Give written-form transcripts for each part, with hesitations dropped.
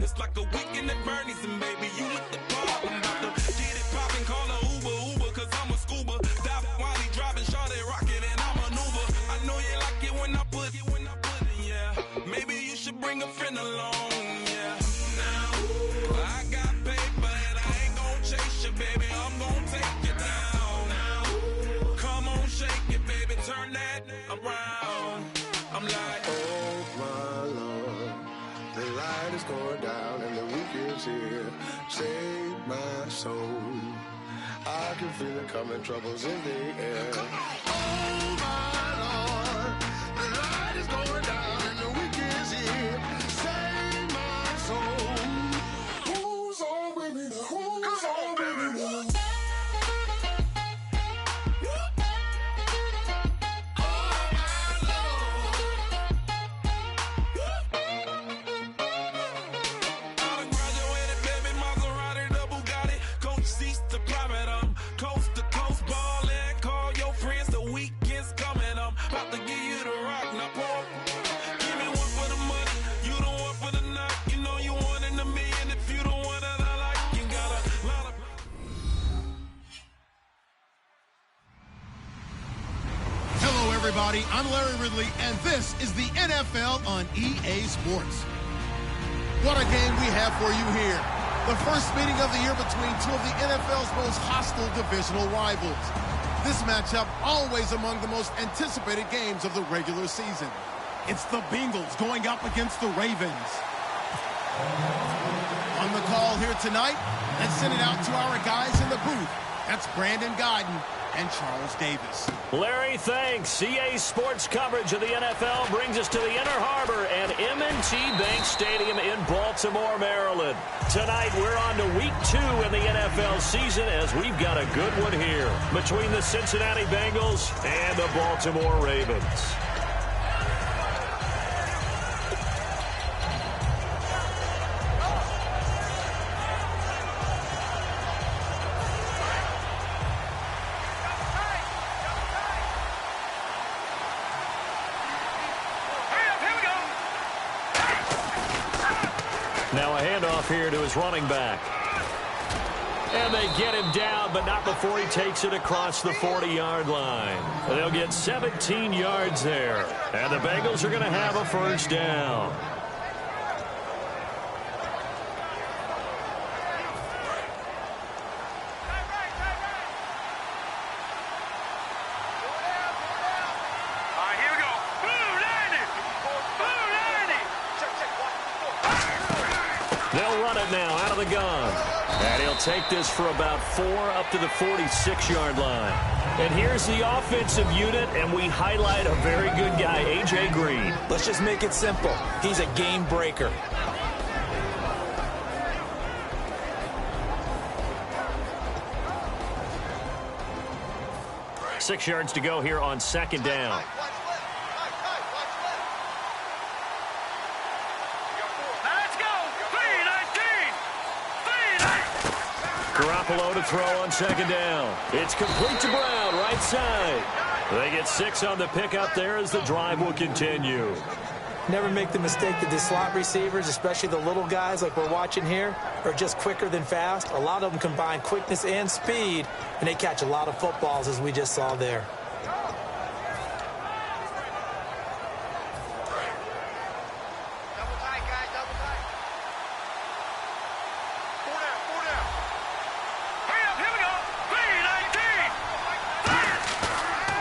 It's like a weekend at Bernie's, and baby, you with the problem. About to get it poppin', call a Uber, cause I'm a scuba. Dive while he driving, shawty rockin', and I maneuver. I know you like it when I put it, yeah. Maybe you should bring a friend along, yeah. Now, I got paper and I ain't gon' chase you, baby. I'm gon' take you down. Now, come on, shake it, baby, turn that around. I'm like, oh my Lord, the light is going down and the week is here. Save my soul. I can feel it coming, troubles in the air. Oh my Lord, the light is going down and the week is here. Save my soul. Who's on with me now? Who's on with me now? Everybody, I'm Larry Ridley, and this is the NFL on EA Sports. What a game we have for you here. The first meeting of the year between two of the NFL's most hostile divisional rivals. This matchup always among the most anticipated games of the regular season. It's the Bengals going up against the Ravens. On the call here tonight, let's send it out to our guys in the booth. That's Brandon Guyton and Charles Davis. Larry, thanks. EA Sports coverage of the NFL brings us to the Inner Harbor and M&T Bank Stadium in Baltimore, Maryland. Tonight, we're on to week 2 in the NFL season as we've got a good one here between the Cincinnati Bengals and the Baltimore Ravens. Now a handoff here to his running back. And they get him down, but not before he takes it across the 40-yard line. They'll get 17 yards there. And the Bengals are going to have a first down. They'll run it now out of the gun. And he'll take this for about 4 up to the 46-yard line. And here's the offensive unit, and we highlight a very good guy, A.J. Green. Let's just make it simple. He's a game breaker. Six yards to go here on second down. Garoppolo to throw on second down. It's complete to Brown, right side. They get 6 on the pickup there as the drive will continue. Never make the mistake that the slot receivers, especially the little guys like we're watching here, are just quicker than fast. A lot of them combine quickness and speed, and they catch a lot of footballs, as we just saw there.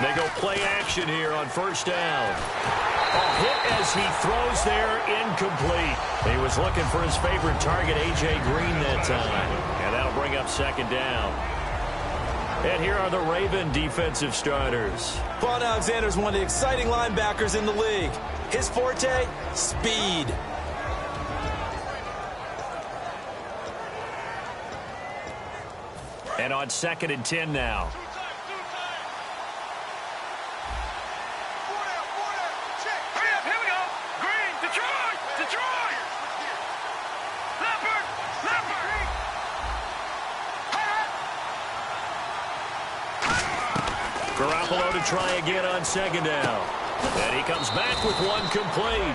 They go play action here on first down. A hit as he throws there, incomplete. He was looking for his favorite target, A.J. Green, that time. And that'll bring up second down. And here are the Raven defensive starters. Vaughn Alexander's one of the exciting linebackers in the league. His forte, speed. And on 2nd and 10 now. Garoppolo to try again on second down. And he comes back with one complete.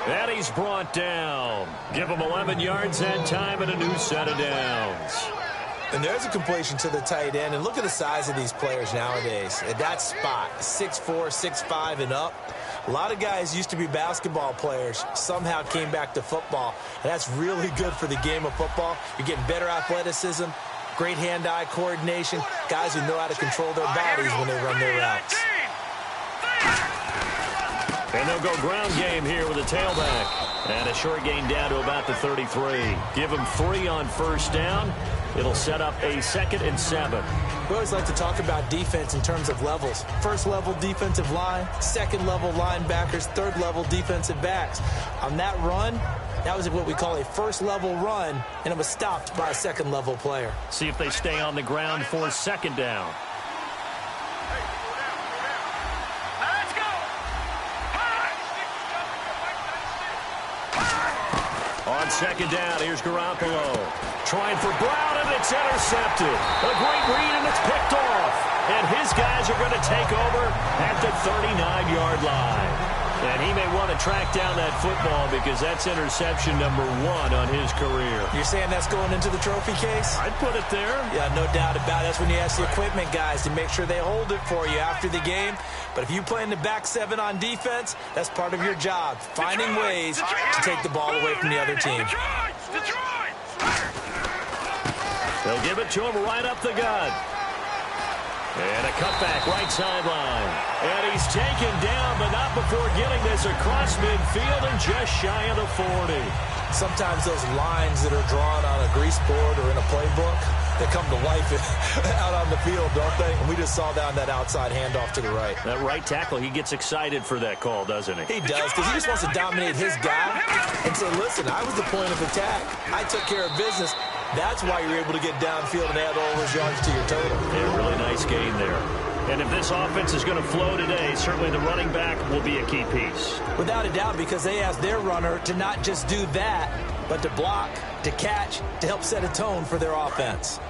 And he's brought down. Give him 11 yards and time and a new set of downs. And there's a completion to the tight end. And look at the size of these players nowadays. At that spot, 6'4", 6'5", and up. A lot of guys used to be basketball players, somehow came back to football. And that's really good for the game of football. You're getting better athleticism, great hand-eye coordination, guys who know how to control their bodies when they run their routes. And they'll go ground game here with a tailback. And a short gain down to about the 33. Give them 3 on first down. It'll set up a 2nd and 7. We always like to talk about defense in terms of levels. First level defensive line, second level linebackers, third level defensive backs. On that run, that was what we call a first level run, and it was stopped by a second level player. See if they stay on the ground for 2nd down. On 2nd down, here's Garoppolo. Trying for Brown, and it's intercepted. A great read, and it's picked off. And his guys are going to take over at the 39-yard line. And he may want to track down that football because that's interception number 1 on his career. You're saying that's going into the trophy case? I'd put it there. Yeah, no doubt about it. That's when you ask the equipment guys to make sure they hold it for you after the game. But if you play in the back 7 on defense, that's part of your job, finding ways to take the ball away from the other team. They'll give it to him right up the gut. And a cutback right sideline. And he's taken down, but not before getting this across midfield and just shy of the 40. Sometimes those lines that are drawn on a grease board or in a playbook, they come to life out on the field, don't they? And we just saw that on that outside handoff to the right. That right tackle, he gets excited for that call, doesn't he? He does, because he just wants to dominate his guy and say, listen, I was the point of attack. I took care of business. That's why you're able to get downfield and add all those yards to your total. Yeah, really nice gain there. And if this offense is going to flow today, certainly the running back will be a key piece. Without a doubt, because they asked their runner to not just do that, but to block, to catch, to help set a tone for their offense.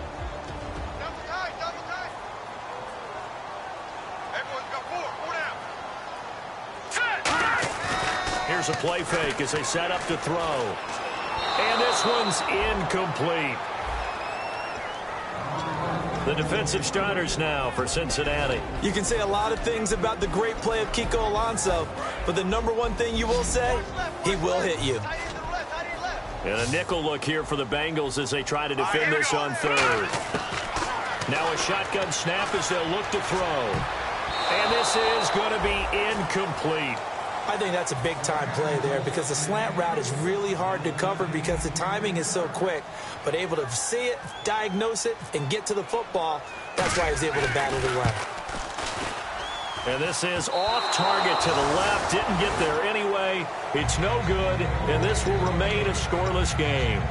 Here's a play fake as they set up to throw. And this one's incomplete. The defensive starters now for Cincinnati. You can say a lot of things about the great play of Kiko Alonso, but the number one thing you will say, he will hit you. And a nickel look here for the Bengals as they try to defend this on 3rd. Now a shotgun snap as they'll look to throw. And this is going to be incomplete. I think that's a big-time play there because the slant route is really hard to cover because the timing is so quick. But able to see it, diagnose it, and get to the football, that's why he's able to battle the run. And this is off target to the left. Didn't get there anyway. It's no good, and this will remain a scoreless game.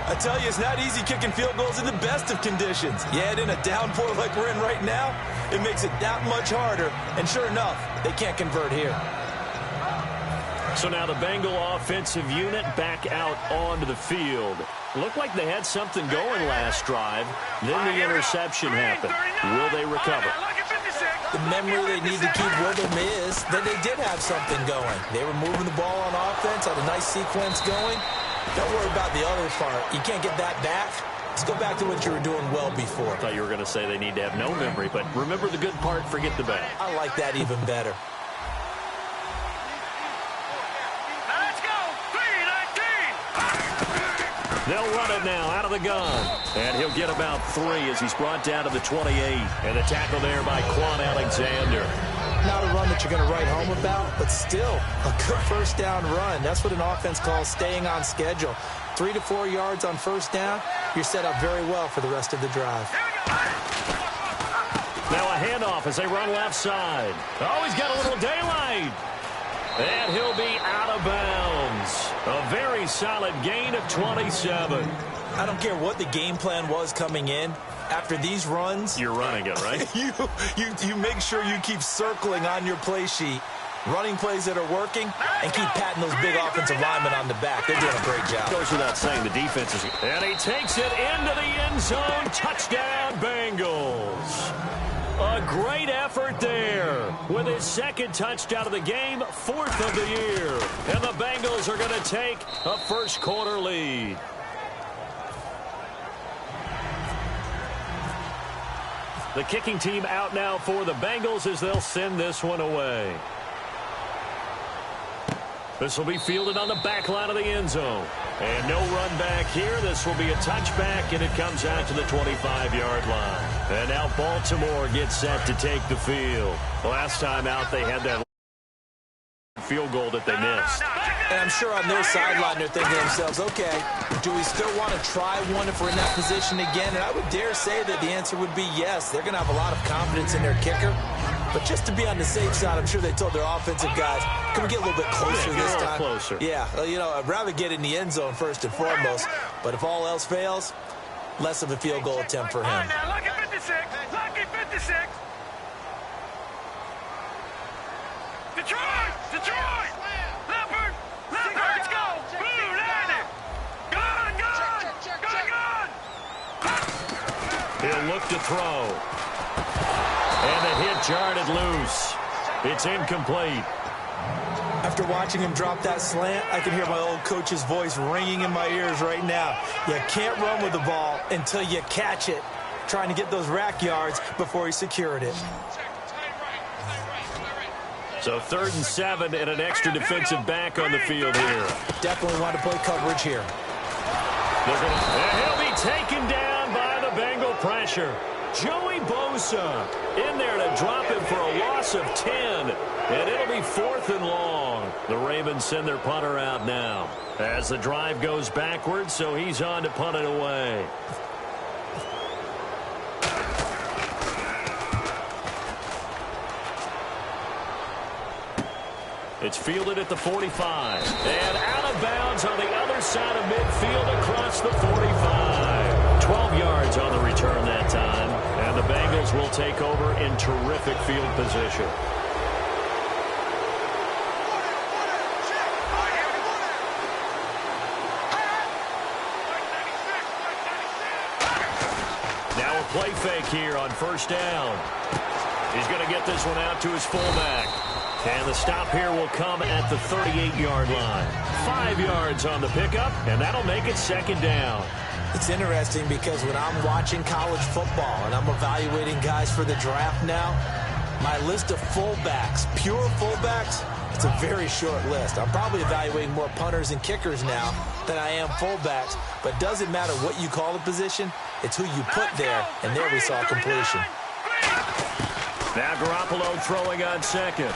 I tell you, it's not easy kicking field goals in the best of conditions. Yet in a downpour like we're in right now, it makes it that much harder. And sure enough, they can't convert here. So now the Bengal offensive unit back out onto the field. Looked like they had something going last drive. Then the interception happened. Will they recover? The memory they need to keep with them is that they did have something going. They were moving the ball on offense, had a nice sequence going. Don't worry about the other part. You can't get that back. Let's go back to what you were doing well before. I thought you were going to say they need to have no memory, but remember the good part, forget the bad. I like that even better. They'll run it now out of the gun. And he'll get about 3 as he's brought down to the 28. And the tackle there by Quan Alexander. Not a run that you're going to write home about, but still a good first down run. That's what an offense calls staying on schedule. 3 to 4 yards on first down, you're set up very well for the rest of the drive. Now a handoff as they run left side. Oh, he's got a little daylight. And he'll be out of bounds. A very solid gain of 27. I don't care what the game plan was coming in. After these runs, you're running it, right? you make sure you keep circling on your play sheet, running plays that are working, and keep patting those big offensive linemen on the back. They're doing a great job. Goes without saying the defense is... And he takes it into the end zone. Touchdown, Bengals. A great effort there. With his second touchdown of the game, 4th of the year. And the Bengals are going to take a first-quarter lead. The kicking team out now for the Bengals as they'll send this one away. This will be fielded on the back line of the end zone. And no run back here. This will be a touchback, and it comes out to the 25-yard line. And now Baltimore gets set to take the field. Last time out, they had that field goal that they missed. And I'm sure on their sideline they're thinking to themselves, okay, do we still want to try one if we're in that position again? And I would dare say that the answer would be yes. They're going to have a lot of confidence in their kicker. But just to be on the safe side, I'm sure they told their offensive guys, can we get a little bit closer this time? Closer. Yeah, I'd rather get in the end zone first and foremost. But if all else fails, less of a field goal attempt for him. Now, lucky 56. Lucky 56. Detroit! Detroit! Leopard! Leopard! Let's go! Blue, landing! Gun! He'll look to throw. And the hit jarred loose. It's incomplete. After watching him drop that slant, I can hear my old coach's voice ringing in my ears right now. You can't run with the ball until you catch it. Trying to get those rack yards before he secured it. So 3rd and 7 and an extra defensive back on the field here. Definitely want to play coverage here. He'll be taken down by the Bengal pressure. Joey Bosa in there to drop him for a loss of 10. And it'll be 4th and long. The Ravens send their punter out now. As the drive goes backwards, so he's on to punt it away. It's fielded at the 45. And out of bounds on the other side of midfield across the 45. 12 yards on the return that time. And the Bengals will take over in terrific field position. Now a play fake here on 1st down. He's going to get this one out to his fullback. And the stop here will come at the 38-yard line. 5 yards on the pickup, and that'll make it 2nd down. It's interesting because when I'm watching college football and I'm evaluating guys for the draft now, my list of fullbacks, pure fullbacks, it's a very short list. I'm probably evaluating more punters and kickers now than I am fullbacks, but it doesn't matter what you call the position, it's who you put there, and there we saw completion. Now Garoppolo throwing on 2nd.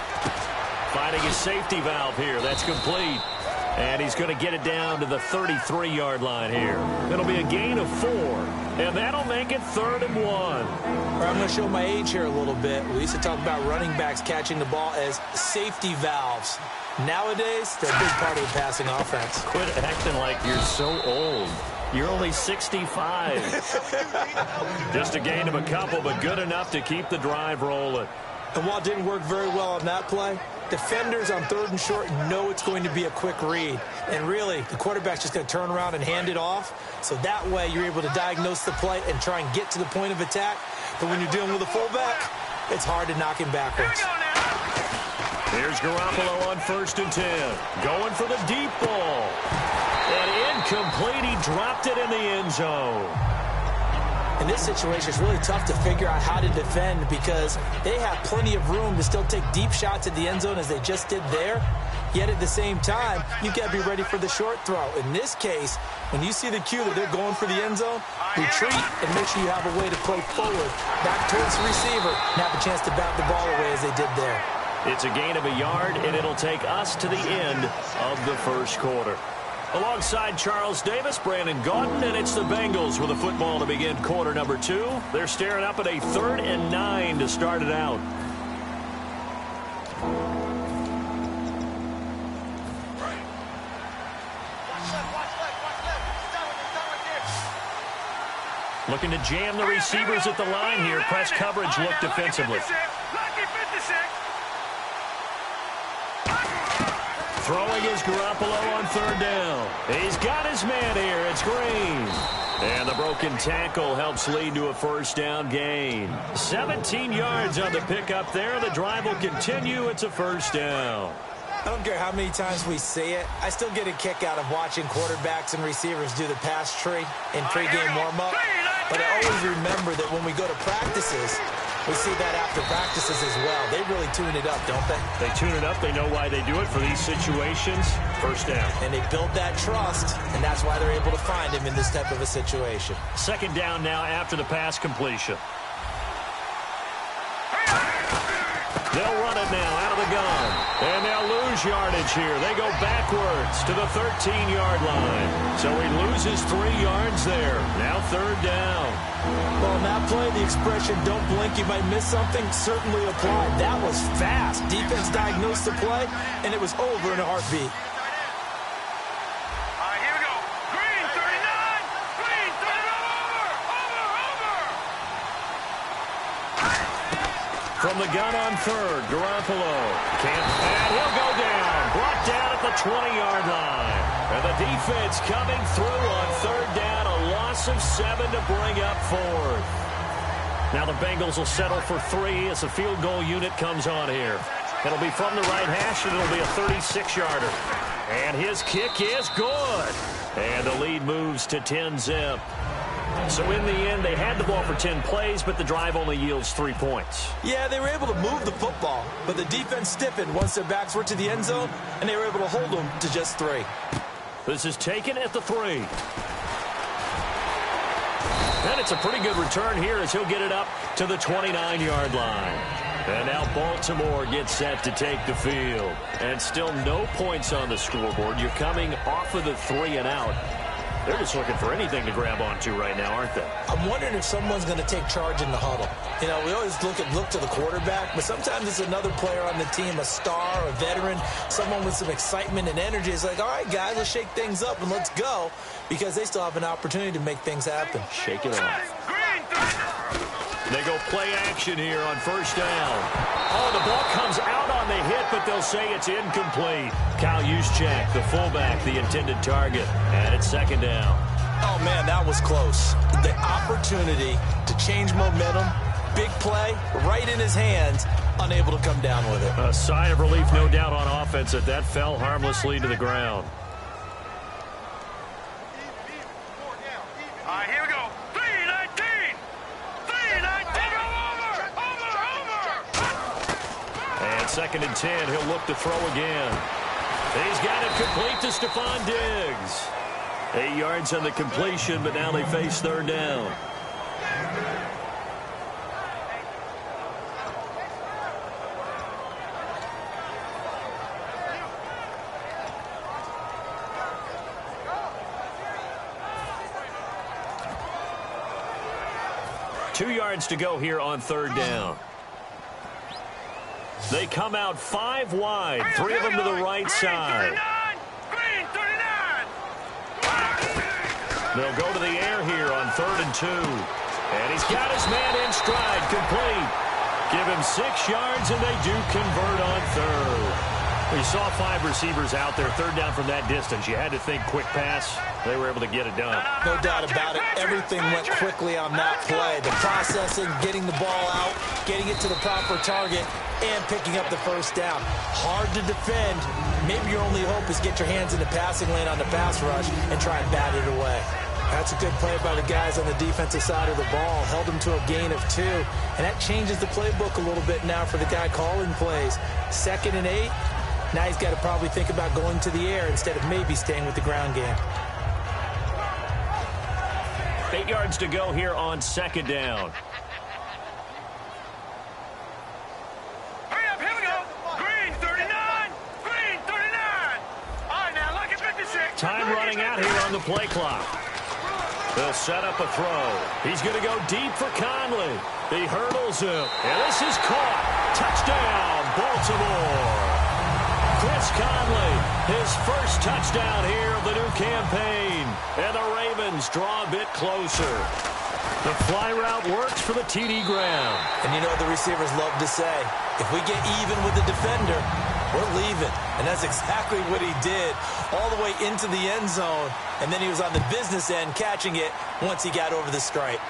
Finding his safety valve here. That's complete. And he's going to get it down to the 33-yard line here. It'll be a gain of 4. And that'll make it 3rd and 1. I'm going to show my age here a little bit. We used to talk about running backs catching the ball as safety valves. Nowadays, they're a big part of the passing offense. Quit acting like you're so old. You're only 65. Just a gain of a couple, but good enough to keep the drive rolling. And while it didn't work very well on that play, defenders on 3rd and short know it's going to be a quick read. And really, the quarterback's just going to turn around and hand it off. So that way, you're able to diagnose the play and try and get to the point of attack. But when you're dealing with a fullback, it's hard to knock him backwards. Here's Garoppolo on 1st and 10. Going for the deep ball. And incomplete. He dropped it in the end zone. In this situation, it's really tough to figure out how to defend because they have plenty of room to still take deep shots at the end zone as they just did there. Yet at the same time, you've got to be ready for the short throw. In this case, when you see the cue that they're going for the end zone, retreat and make sure you have a way to play forward, back towards the receiver, and have a chance to bat the ball away as they did there. It's a gain of a yard, and it'll take us to the end of the 1st quarter. Alongside Charles Davis, Brandon Gaudin, and it's the Bengals with a football to begin quarter number 2. They're staring up at a 3rd and 9 to start it out. Looking to jam the receivers at the line here. Press coverage look defensively. Throwing is Garoppolo on 3rd down. He's got his man here. It's Green. And the broken tackle helps lead to a first down gain. 17 yards on the pickup there. The drive will continue. It's a first down. I don't care how many times we see it. I still get a kick out of watching quarterbacks and receivers do the pass tree in pregame warm-up. But I always remember that when we go to practices, we see that after practices as well. They really tune it up, don't they? They tune it up. They know why they do it for these situations. First down. And they build that trust, and that's why they're able to find him in this type of a situation. Second down now after the pass completion. They'll run it now out of the gun. And they'll lose yardage here. They go backwards to the 13-yard line. So he loses 3 yards there. Now third down. Well, in that play, the expression, don't blink, you might miss something, certainly applied. That was fast. Defense diagnosed the play, and it was over in a heartbeat. All right, here we go. Green, 39. Green, 39. Over. From the gun on third, Garoppolo. And he'll go down. Brought down at the 20-yard line. And the defense coming through on third down. A loss of 7 to bring up fourth. Now the Bengals will settle for 3 as the field goal unit comes on here. It'll be from the right hash, and it'll be a 36-yarder. And his kick is good. And the lead moves to 10-zip. So in the end, they had the ball for 10 plays, but the drive only yields 3 points. Yeah, they were able to move the football, but the defense stiffened once their backs were to the end zone, and they were able to hold them to just 3. This is taken at the 3. And it's a pretty good return here as he'll get it up to the 29-yard line. And now Baltimore gets set to take the field. And still no points on the scoreboard. You're coming off of the 3 and out. They're just looking for anything to grab onto right now, aren't they? I'm wondering if someone's going to take charge in the huddle. You know, we always look to the quarterback, but sometimes it's another player on the team, a star, a veteran, someone with some excitement and energy. It's like, all right, guys, let's shake things up and let's go, because they still have an opportunity to make things happen. Shake it off. They go play action here on first down. Oh, the ball comes out on the hit, but they'll say it's incomplete. Kyle Juszczyk, the fullback, the intended target. And it's second down. Oh, man, that was close. The opportunity to change momentum, big play, right in his hands, unable to come down with it. A sigh of relief, no doubt, on offense that fell harmlessly to the ground. All right, here we go. 3-19. 3-19. Over. And second and 10, he'll look to throw again. He's got it complete to Stephon Diggs. 8 yards on the completion, but now they face third down. Two yards to go here on third down. They come out 5 wide, 3 of them to the right side. Green, 39. They'll go to the air here on 3rd and 2. And he's got his man in stride, complete. Give him 6 yards, and they do convert on third. We saw 5 receivers out there, third down from that distance. You had to think quick pass. They were able to get it done. No doubt about it. Everything went quickly on that play. The processing, getting the ball out, getting it to the proper target, and picking up the first down. Hard to defend. Maybe your only hope is get your hands in the passing lane on the pass rush and try and bat it away. That's a good play by the guys on the defensive side of the ball. Held them to a gain of 2. And that changes the playbook a little bit now for the guy calling plays. 2nd and 8. Now he's got to probably think about going to the air instead of maybe staying with the ground game. 8 yards to go here on second down. Hurry up, here we go. Green, 39. Green, 39. All right, now look at 56. Time running out here on the play clock. They'll set up a throw. He's going to go deep for Conley. He hurdles him. And this is caught. Touchdown, Baltimore. Chris Conley, his first touchdown here of the new campaign. And the Ravens draw a bit closer. The fly route works for the TD ground. And you know what the receivers love to say? If we get even with the defender, we're leaving. And that's exactly what he did, all the way into the end zone. And then he was on the business end catching it once he got over the stripe.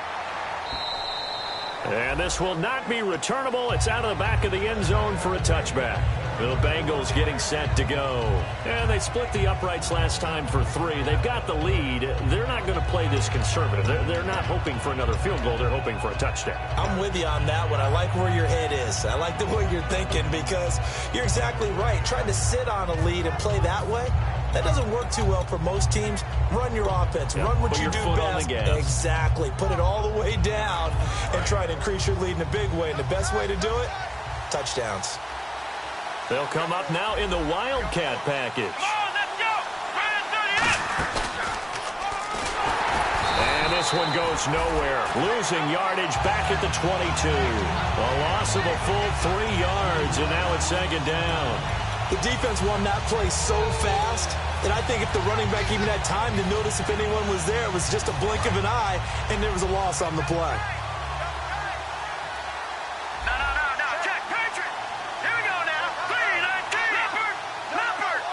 And this will not be returnable. It's out of the back of the end zone for a touchback. The Bengals getting set to go. And they split the uprights last time for 3. They've got the lead. They're not going to play this conservative. They're not hoping for another field goal. They're hoping for a touchdown. I'm with you on that one. I like where your head is. I like the way you're thinking because you're exactly right. Trying to sit on a lead and play that way, that doesn't work too well for most teams. Run your offense. Run what you do best. Exactly. Put it all the way down and try to increase your lead in a big way. And the best way to do it, touchdowns. They'll come up now in the Wildcat package. Come on, let's go! And this one goes nowhere. Losing yardage back at the 22. A loss of a full 3 yards, and now it's second down. The defense won that play so fast, and I think if the running back even had time to notice if anyone was there, it was just a blink of an eye, and there was a loss on the play. No, check, Patriot! Here we go now. 3-19. Leopard!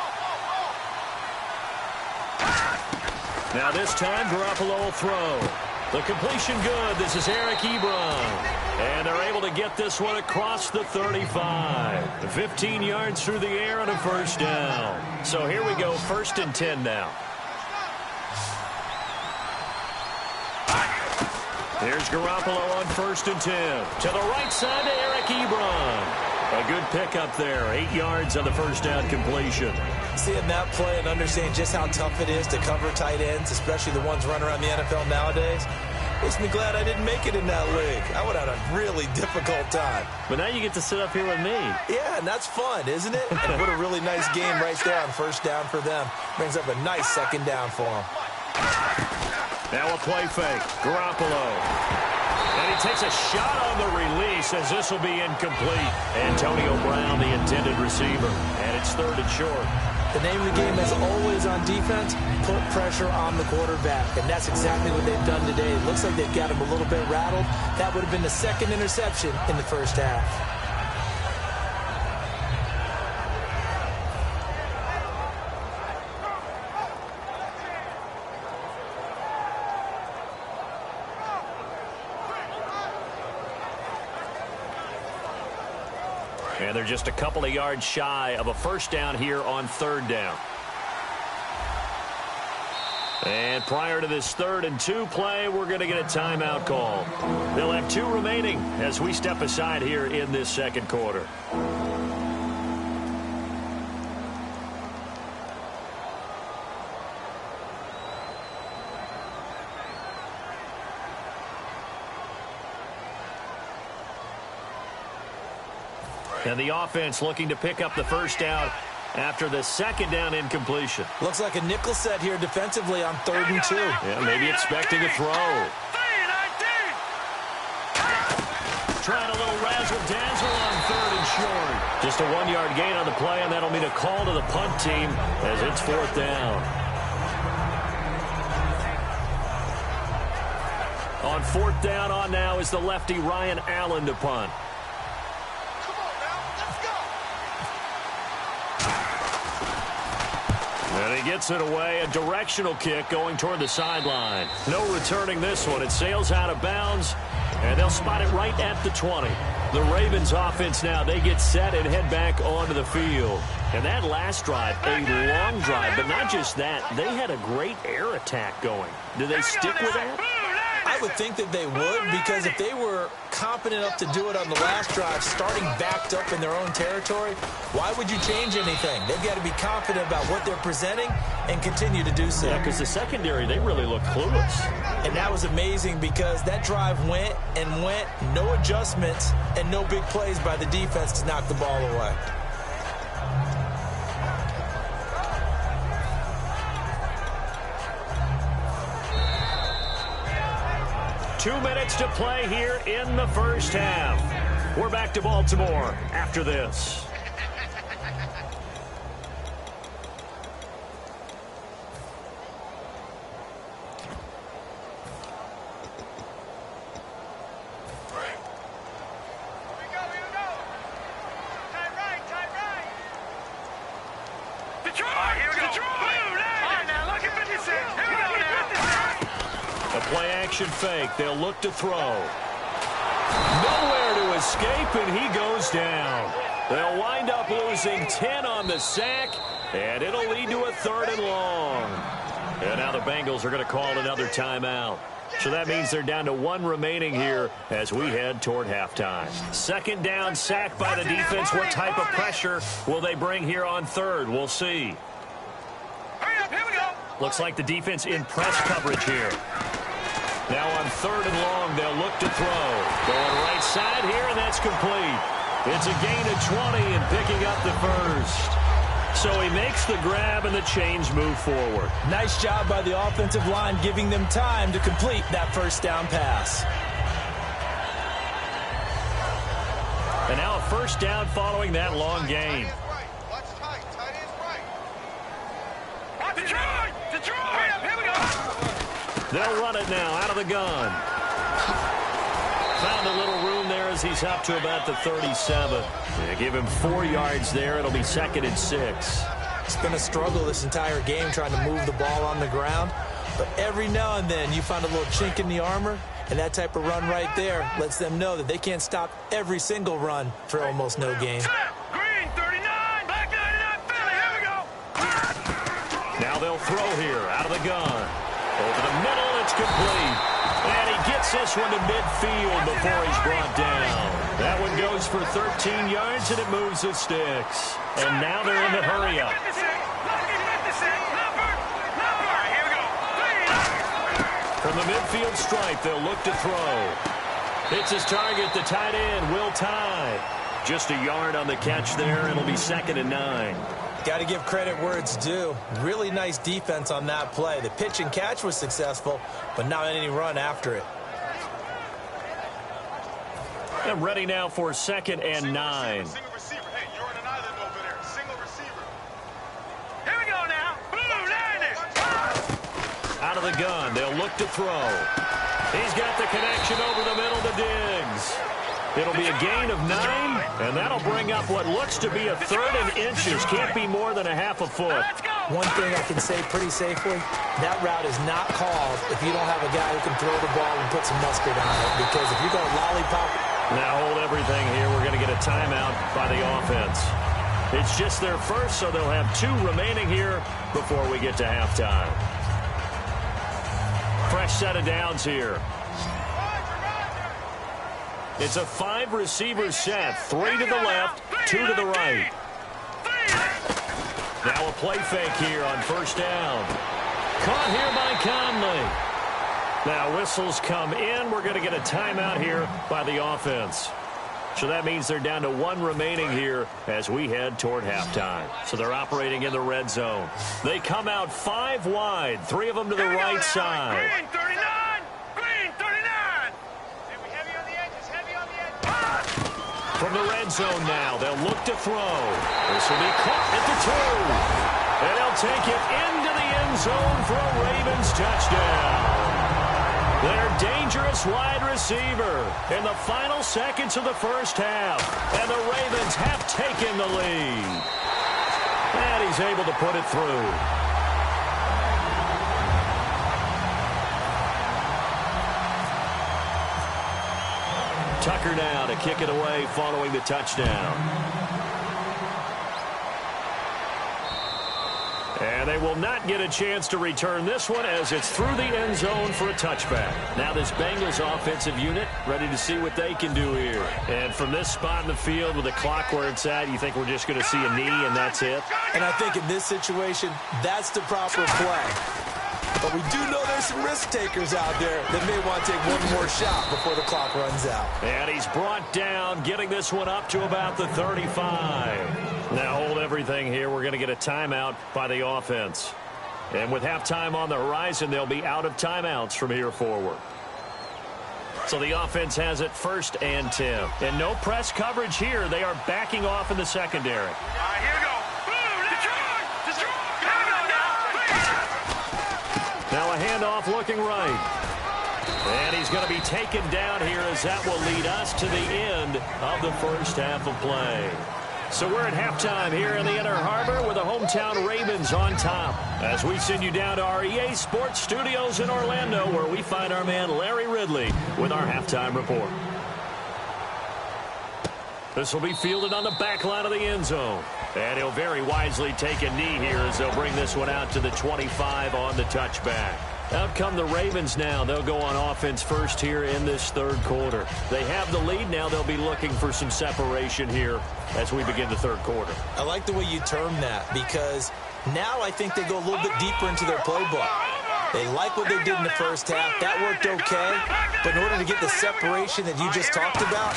Now this time, Garoppolo will throw. The completion good. This is Eric Ebron. And they're able to get this one across the 35. 15 yards through the air and a first down. So here we go, 1st and 10 now. Here's Garoppolo on 1st and 10. To the right side to Eric Ebron. A good pickup there. 8 yards on the first down completion. Seeing that play and understanding just how tough it is to cover tight ends, especially the ones running around the NFL nowadays, makes me glad I didn't make it in that league. I would have had a really difficult time. But now you get to sit up here with me. Yeah, and that's fun, isn't it? And what a really nice game right there on first down for them. Brings up a nice second down for them. Now a play fake. Garoppolo. And he takes a shot on the release as this will be incomplete. Antonio Brown, the intended receiver. And it's 3rd and short. The name of the game, as always on defense, put pressure on the quarterback. And that's exactly what they've done today. It looks like they've got him a little bit rattled. That would have been the 2nd interception in the first half. And they're just a couple of yards shy of a first down here on 3rd down. And prior to this 3rd and 2 play, we're going to get a timeout call. They'll have 2 remaining as we step aside here in this 2nd quarter. And the offense looking to pick up the first down after the 2nd down incompletion. Looks like a nickel set here defensively on 3rd and 2. Yeah, maybe expecting a throw. 3-19. Trying a little razzle-dazzle on 3rd and short. Just a 1-yard gain on the play, and that'll mean a call to the punt team as it's 4th down. On 4th down on now is the lefty Ryan Allen to punt. And he gets it away, a directional kick going toward the sideline. No returning this one. It sails out of bounds, and they'll spot it right at the 20. The Ravens offense now, they get set and head back onto the field. And that last drive, a long drive, but not just that. They had a great air attack going. Do they stick with that? I would think that they would, because if they were competent enough to do it on the last drive, starting backed up in their own territory, why would you change anything? They've got to be confident about what they're presenting and continue to do so. Yeah, because the secondary, they really look clueless. And that was amazing because that drive went and went, no adjustments, and no big plays by the defense to knock the ball away. Two minutes to play here in the first half. We're back to Baltimore after this. play-action fake. They'll look to throw. Nowhere to escape, and he goes down. They'll wind up losing 10 on the sack, and it'll lead to a 3rd and long. And now the Bengals are going to call another timeout. So that means they're down to 1 remaining here as we head toward halftime. 2nd down, sack by the defense. What type of pressure will they bring here on 3rd? We'll see. Here we go. Looks like the defense in press coverage here. Now on 3rd and long, they'll look to throw. Going right side here, and that's complete. It's a gain of 20 and picking up the 1st. So he makes the grab and the chains move forward. Nice job by the offensive line giving them time to complete that 1st down pass. And now a 1st down following that long gain. Detroit! Here we go! They'll run it now out of the gun. Found a little room there as he's up to about the 37. They give him 4 yards there. It'll be 2nd and 6. It's been a struggle this entire game trying to move the ball on the ground. But every now and then you find a little chink in the armor, and that type of run right there lets them know that they can't stop every single run for almost no gain. Green 39, black 99, Philly, here we go! Now they'll throw here out of the gun. Over the middle, it's complete. And he gets this one to midfield before he's brought down. That one goes for 13 yards, and it moves the sticks. And now they're in the hurry-up. From the midfield stripe, they'll look to throw. It's his target, the tight end, Will Tye. Just a yard on the catch there. It'll be 2nd and 9. Got to give credit where it's due. Really nice defense on that play. The pitch and catch was successful, but not any run after it. And ready now for 2nd and 9. Single receiver. Hey, you're on an island over there. Single receiver. Here we go now. Boom, landed. Out of the gun, they'll look to throw. He's got the connection over the middle to Diggs. It'll be a gain of 9, and that'll bring up what looks to be a 3rd and inches. Can't be more than a half a foot. One thing I can say pretty safely, that route is not called if you don't have a guy who can throw the ball and put some mustard on it. Because if you go lollipop. Now hold everything here. We're going to get a timeout by the offense. It's just their 1st, so they'll have 2 remaining here before we get to halftime. Fresh set of downs here. It's a 5-receiver set. 3 to the left, 2 to the right. Now a play fake here on 1st down. Caught here by Conley. Now whistles come in. We're going to get a timeout here by the offense. So that means they're down to 1 remaining here as we head toward halftime. So they're operating in the red zone. They come out 5 wide, 3 of them to the right side. Green 39, green 39. Heavy on the edges, heavy on the edges. From the red zone now, they'll look to throw. This will be caught at the 2. And they'll take it into the end zone for a Ravens touchdown. Their dangerous wide receiver in the final seconds of the 1st half. And the Ravens have taken the lead. And he's able to put it through. Tucker now to kick it away following the touchdown. And they will not get a chance to return this one as it's through the end zone for a touchback. Now this Bengals offensive unit ready to see what they can do here. And from this spot in the field with the clock where it's at, you think we're just going to see a knee and that's it? And I think in this situation, that's the proper play. But we do know there's some risk takers out there that may want to take one more shot before the clock runs out. And he's brought down, getting this one up to about the 35. Now hold everything here. We're going to get a timeout by the offense. And with halftime on the horizon, they'll be out of timeouts from here forward. So the offense has it 1st and 10. And no press coverage here. They are backing off in the secondary. All right, here we go. Now a handoff looking right. And he's going to be taken down here as that will lead us to the end of the 1st half of play. So we're at halftime here in the Inner Harbor with the hometown Ravens on top. As we send you down to our EA Sports Studios in Orlando, where we find our man Larry Ridley with our halftime report. This will be fielded on the back line of the end zone. And he'll very wisely take a knee here as they'll bring this one out to the 25 on the touchback. Out come the Ravens now. They'll go on offense first here in this third quarter. They have the lead. Now they'll be looking for some separation here as we begin the third quarter. I like the way you term that, because now I think they go a little bit deeper into their playbook. They like what they did in the first half. That worked okay. But in order to get the separation that you just talked about,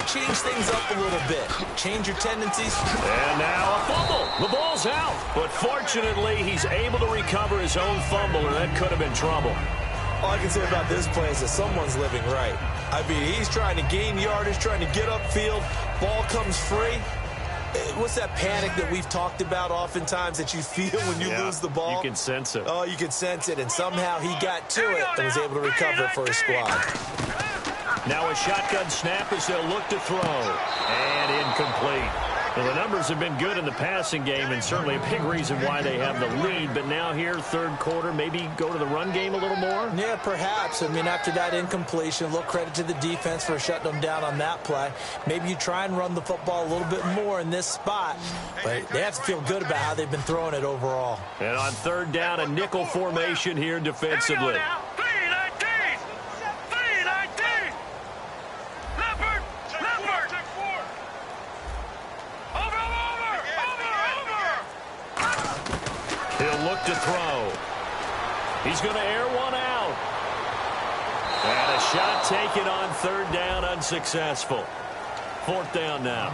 change things up a little bit. Change your tendencies. And now a fumble. The ball's out. But fortunately, he's able to recover his own fumble, or that could have been trouble. All I can say about this play is that someone's living right. I mean, he's trying to gain yardage, trying to get upfield. Ball comes free. What's that panic that we've talked about oftentimes that you feel when you lose the ball? You can sense it. Oh, you can sense it. And somehow he got to it and was able to recover it for his squad. Now a shotgun snap as they'll look to throw. And incomplete. Well, the numbers have been good in the passing game, and certainly a big reason why they have the lead. But now here, third quarter, maybe go to the run game a little more? Yeah, perhaps. I mean, after that incompletion, a little credit to the defense for shutting them down on that play. Maybe you try and run the football a little bit more in this spot. But they have to feel good about how they've been throwing it overall. And on third down, a nickel formation here defensively. He'll look to throw. He's going to air one out. And a shot taken on third down, unsuccessful. Fourth down now.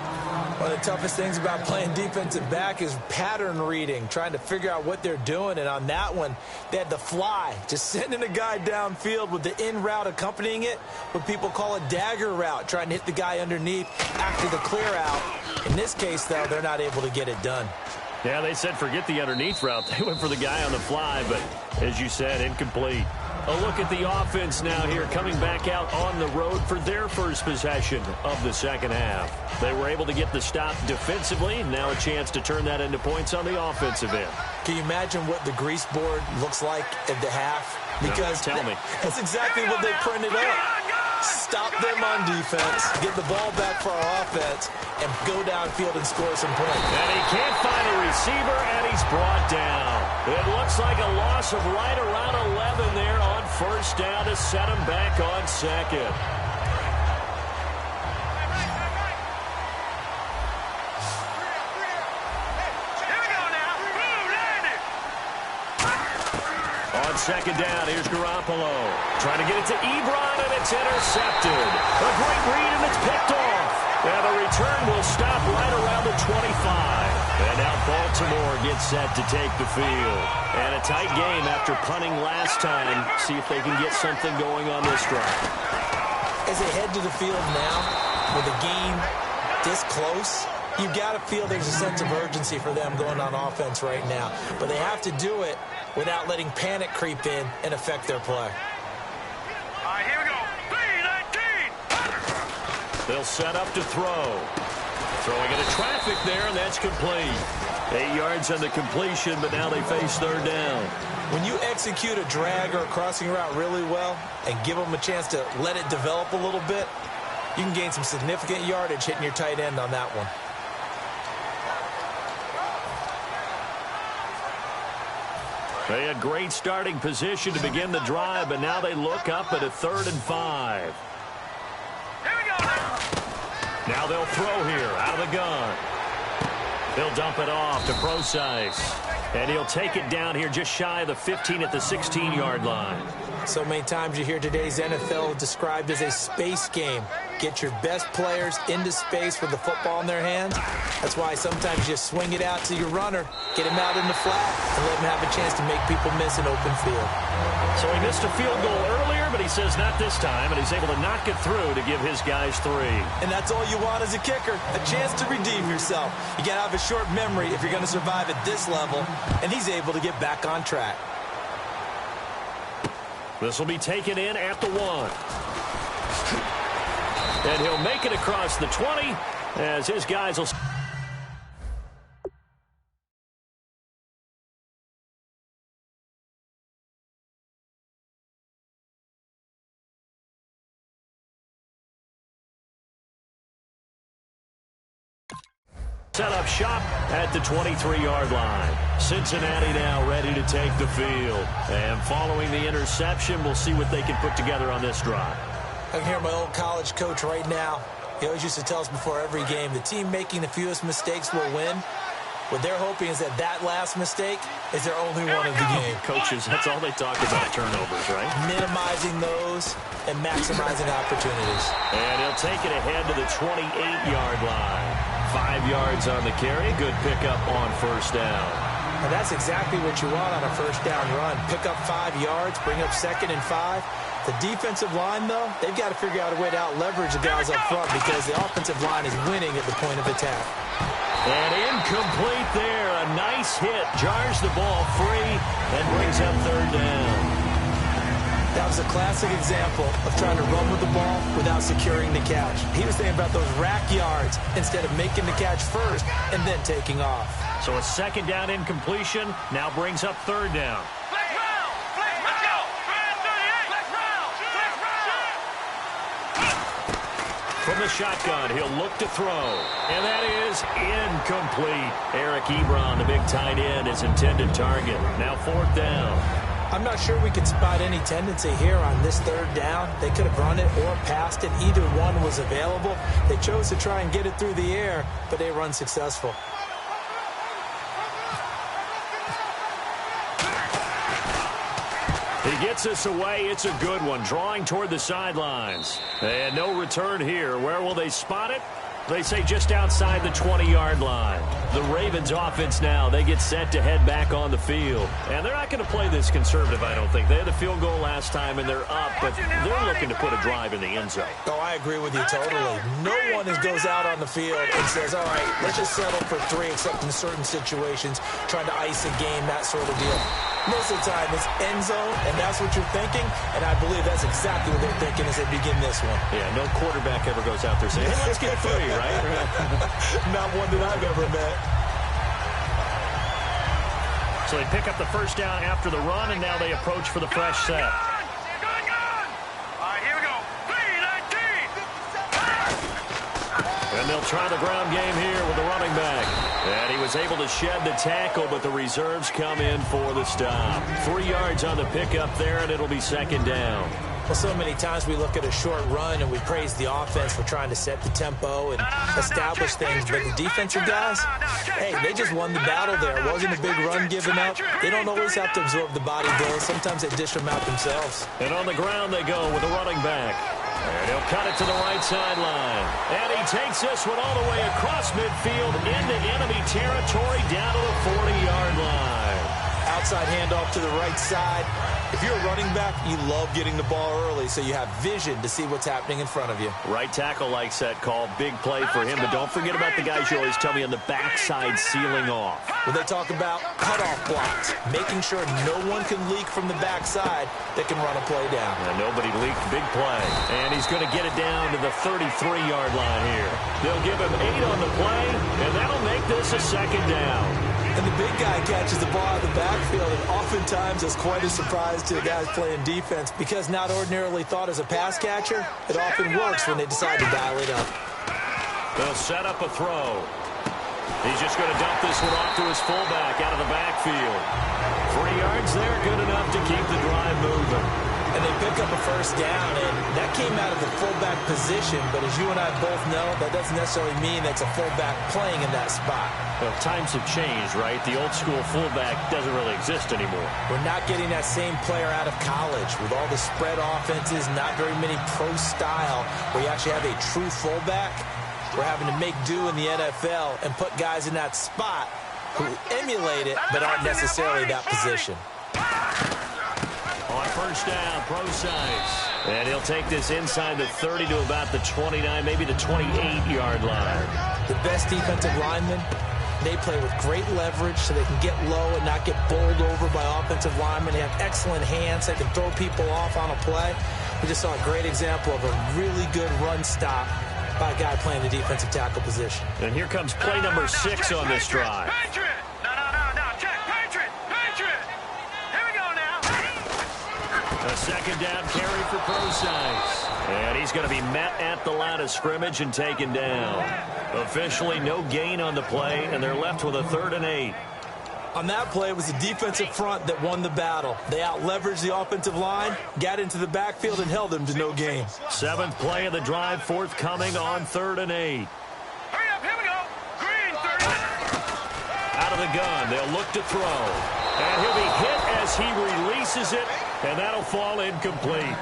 One of the toughest things about playing defensive back is pattern reading, trying to figure out what they're doing. And on that one, they had the fly, just sending a guy downfield with the in route accompanying it, what people call a dagger route, trying to hit the guy underneath after the clear out. In this case, though, they're not able to get it done. Yeah, they said forget the underneath route. They went for the guy on the fly, but as you said, incomplete. A look at the offense now here, coming back out on the road for their first possession of the second half. They were able to get the stop defensively. Now a chance to turn that into points on the offensive end. Can you imagine what the grease board looks like at the half? Because no, tell me. That's exactly what they printed up. Stop them on defense, get the ball back for our offense, and go downfield and score some points. And he can't find a receiver, and he's brought down. It looks like a loss of right around 11 there on first down to set him back on second. On second down, here's Garoppolo. Trying to get it to Ebron, and it's intercepted. A great read, and it's picked off. And the return will stop right around the 25. And now Baltimore gets set to take the field. And a tight game after punting last time. See if they can get something going on this drive. As they head to the field now, with the game this close, you got to feel there's a sense of urgency for them going on offense right now. But they have to do it without letting panic creep in and affect their play. All right, here we go. 3-19. They'll set up to throw. Throwing into traffic there, and that's complete. 8 yards on the completion, but now they face third down. When you execute a drag or a crossing route really well and give them a chance to let it develop a little bit, you can gain some significant yardage hitting your tight end on that one. They had great starting position to begin the drive, but now they look up at a 3rd and 5. Here we go. Now they'll throw here out of the gun. He'll dump it off to Procise. And he'll take it down here just shy of the 15 at the 16-yard line. So many times you hear today's NFL described as a space game. Get your best players into space with the football in their hands. That's why sometimes you just swing it out to your runner, get him out in the flat, and let him have a chance to make people miss an open field. So he missed a field goal earlier, but he says not this time, and he's able to knock it through to give his guys 3. And that's all you want as a kicker, a chance to redeem yourself. You got to have a short memory if you're going to survive at this level, and he's able to get back on track. This will be taken in at the 1. And he'll make it across the 20 as his guys will... Set up shop at the 23-yard line. Cincinnati now ready to take the field. And following the interception, we'll see what they can put together on this drive. I can hear my old college coach right now. He always used to tell us before every game, the team making the fewest mistakes will win. What they're hoping is that last mistake is their only one of the game. Coaches, that's all they talk about, turnovers, right? Minimizing those and maximizing opportunities. And he'll take it ahead to the 28-yard line. 5 yards on the carry. Good pickup on first down. And that's exactly what you want on a first down run. Pick up 5 yards, bring up 2nd and 5. The defensive line, though, they've got to figure out a way to out-leverage the guys up front because the offensive line is winning at the point of attack. And incomplete there. A nice hit. Jars the ball free and brings up 3rd down. That was a classic example of trying to run with the ball without securing the catch. He was thinking about those rack yards instead of making the catch first and then taking off. So a 2nd down incompletion now brings up 3rd down. Let's go. From the shotgun, he'll look to throw. And that is incomplete. Eric Ebron, the big tight end, his intended target. Now 4th down. I'm not sure we could spot any tendency here on this 3rd down. They could have run it or passed it. Either one was available. They chose to try and get it through the air, but they were unsuccessful. He gets us away. It's a good one. Drawing toward the sidelines. And no return here. Where will they spot it? They say just outside the 20-yard line. The Ravens offense now, they get set to head back on the field. And they're not going to play this conservative, I don't think. They had the field goal last time, and they're up, but they're looking to put a drive in the end zone. Oh, I agree with you totally. No one goes out on the field and says, all right, let's just settle for 3, except in certain situations, trying to ice a game, that sort of deal. Most of the time, it's end zone, and that's what you're thinking, and I believe that's exactly what they're thinking as they begin this one. Yeah, no quarterback ever goes out there saying, hey, let's get 3, right? Not one that I've ever met. So they pick up the 1st down after the run, and now they approach for the fresh set. All right, here we go. 3-19. And they'll try the ground game here with the running back. And he was able to shed the tackle, but the reserves come in for the stop. 3 yards on the pickup there, and it'll be 2nd down. Well, so many times we look at a short run and we praise the offense for trying to set the tempo and establish things. But the defensive guys, hey, they just won the battle there. It wasn't a big run given up. They don't always have to absorb the body blows. Sometimes they dish them out themselves. And on the ground they go with a running back. And he'll cut it to the right sideline. And he takes this one all the way across midfield into enemy territory down to the 40-yard line. Outside handoff to the right side. If you're a running back, you love getting the ball early so you have vision to see what's happening in front of you. Right tackle likes that call. Big play for him. But don't forget about the guys you always tell me on the backside sealing off. When they talk about cutoff blocks, making sure no one can leak from the backside that can run a play down. And nobody leaked. Big play. And he's going to get it down to the 33-yard line here. They'll give him 8 on the play, and that'll make this a 2nd down. And the big guy catches the ball out of the backfield, and oftentimes it's quite a surprise to the guys playing defense because not ordinarily thought as a pass catcher, it often works when they decide to dial it up. They'll set up a throw. He's just going to dump this one off to his fullback out of the backfield. 3 yards there, good enough to keep the drive moving. And they pick up a 1st down, and that came out of the fullback position. But as you and I both know, that doesn't necessarily mean that's a fullback playing in that spot. Well, times have changed, right? The old school fullback doesn't really exist anymore. We're not getting that same player out of college with all the spread offenses, not very many pro style, where you actually have a true fullback. We're having to make do in the NFL and put guys in that spot who emulate it but aren't necessarily that position. On 1st down, pro sides. And he'll take this inside the 30 to about the 29, maybe the 28-yard line. The best defensive linemen, they play with great leverage so they can get low and not get bowled over by offensive linemen. They have excellent hands. They can throw people off on a play. We just saw a great example of a really good run stop by a guy playing the defensive tackle position. And here comes play number 6 on this drive. Patriot! No, check. Patriot! Here we go now. A second down carry for Procise. And he's going to be met at the line of scrimmage and taken down. Officially no gain on the play, and they're left with a 3rd and 8. On that play, it was the defensive front that won the battle. They out-leveraged the offensive line, got into the backfield, and held them to no gain. 7th play of the drive, forthcoming on 3rd and 8. Hurry up, here we go. Green, 30. Out of the gun, they'll look to throw. And he'll be hit as he releases it, and that'll fall incomplete.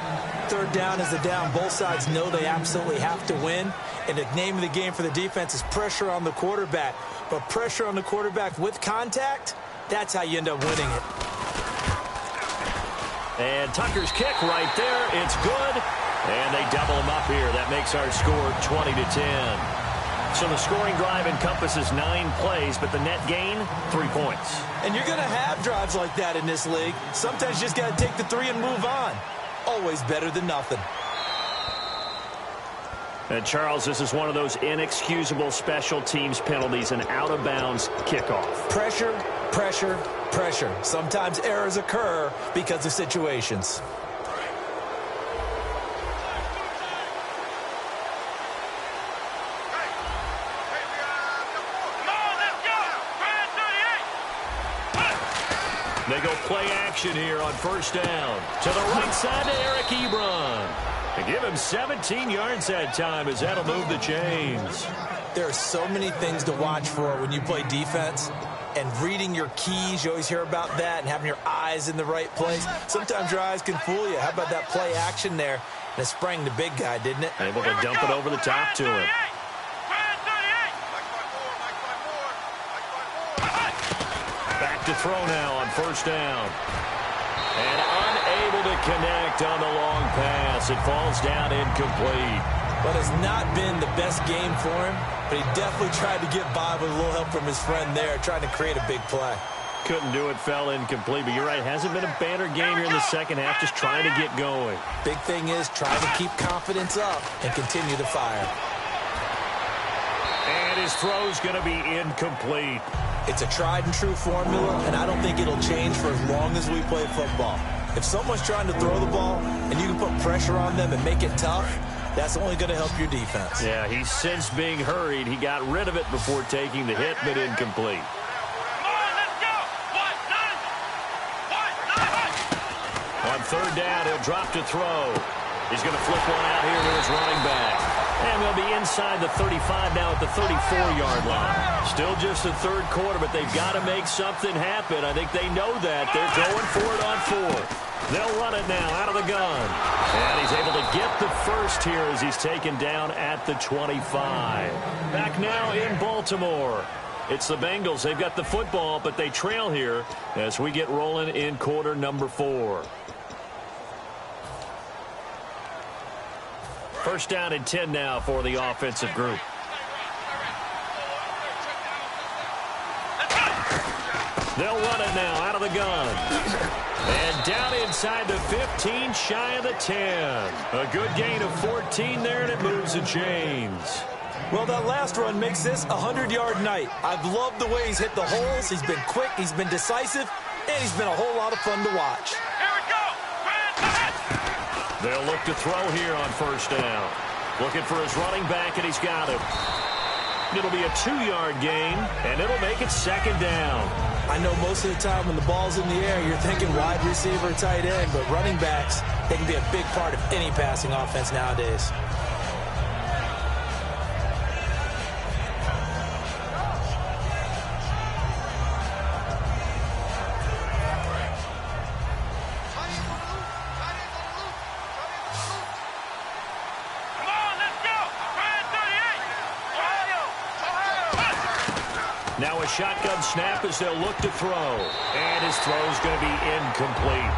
3rd down is the down. Both sides know they absolutely have to win. And the name of the game for the defense is pressure on the quarterback. But pressure on the quarterback with contact, that's how you end up winning it. And Tucker's kick right there. It's good. And they double him up here. That makes our score 20-10. So the scoring drive encompasses 9 plays, but the net gain, 3 points. And you're going to have drives like that in this league. Sometimes you just got to take the 3 and move on. Always better than nothing. And Charles, this is one of those inexcusable special teams penalties, an out-of-bounds kickoff. Pressure, pressure, pressure. Sometimes errors occur because of situations. They go play action here on 1st down. To the right side to Eric Ebron. And give him 17 yards that time as that'll move the chains. There are so many things to watch for when you play defense. And reading your keys, you always hear about that, and having your eyes in the right place. Sometimes your eyes can fool you. How about that play action there? And it sprang the big guy, didn't it? Able to dump it over the top to him. Back to throw now on 1st down. And unable to connect on the long pass. It falls down incomplete. But it's not been the best game for him, but he definitely tried to get by with a little help from his friend there, trying to create a big play. Couldn't do it, fell incomplete. But you're right, hasn't been a banner game here in the second half, just trying to get going. Big thing is trying to keep confidence up and continue to fire. And his throw's going to be incomplete. It's a tried-and-true formula, and I don't think it'll change for as long as we play football. If someone's trying to throw the ball and you can put pressure on them and make it tough, that's only going to help your defense. Yeah, he's since being hurried. He got rid of it before taking the hit, but incomplete. On 3rd down, he'll drop to throw. He's going to flip one out here to his running back. And they'll be inside the 35 now at the 34-yard line. Still just the 3rd quarter, but they've got to make something happen. I think they know that. They're going for it on 4th. They'll run it now out of the gun. And he's able to get the first here as he's taken down at the 25. Back now in Baltimore. It's the Bengals. They've got the football, but they trail here as we get rolling in quarter number 4. 1st down and 10 now for the offensive group. They'll run it now out of the gun. And down inside the 15, shy of the 10. A good gain of 14 there, and it moves the chains. Well, that last run makes this a 100-yard night. I've loved the way he's hit the holes. He's been quick, he's been decisive, and he's been a whole lot of fun to watch. They'll look to throw here on 1st down. Looking for his running back, and he's got him. It'll be a 2-yard gain, and it'll make it 2nd down. I know most of the time when the ball's in the air, you're thinking wide receiver, tight end, but running backs, they can be a big part of any passing offense nowadays. Now a shotgun snap as they'll look to throw. And his throw's going to be incomplete.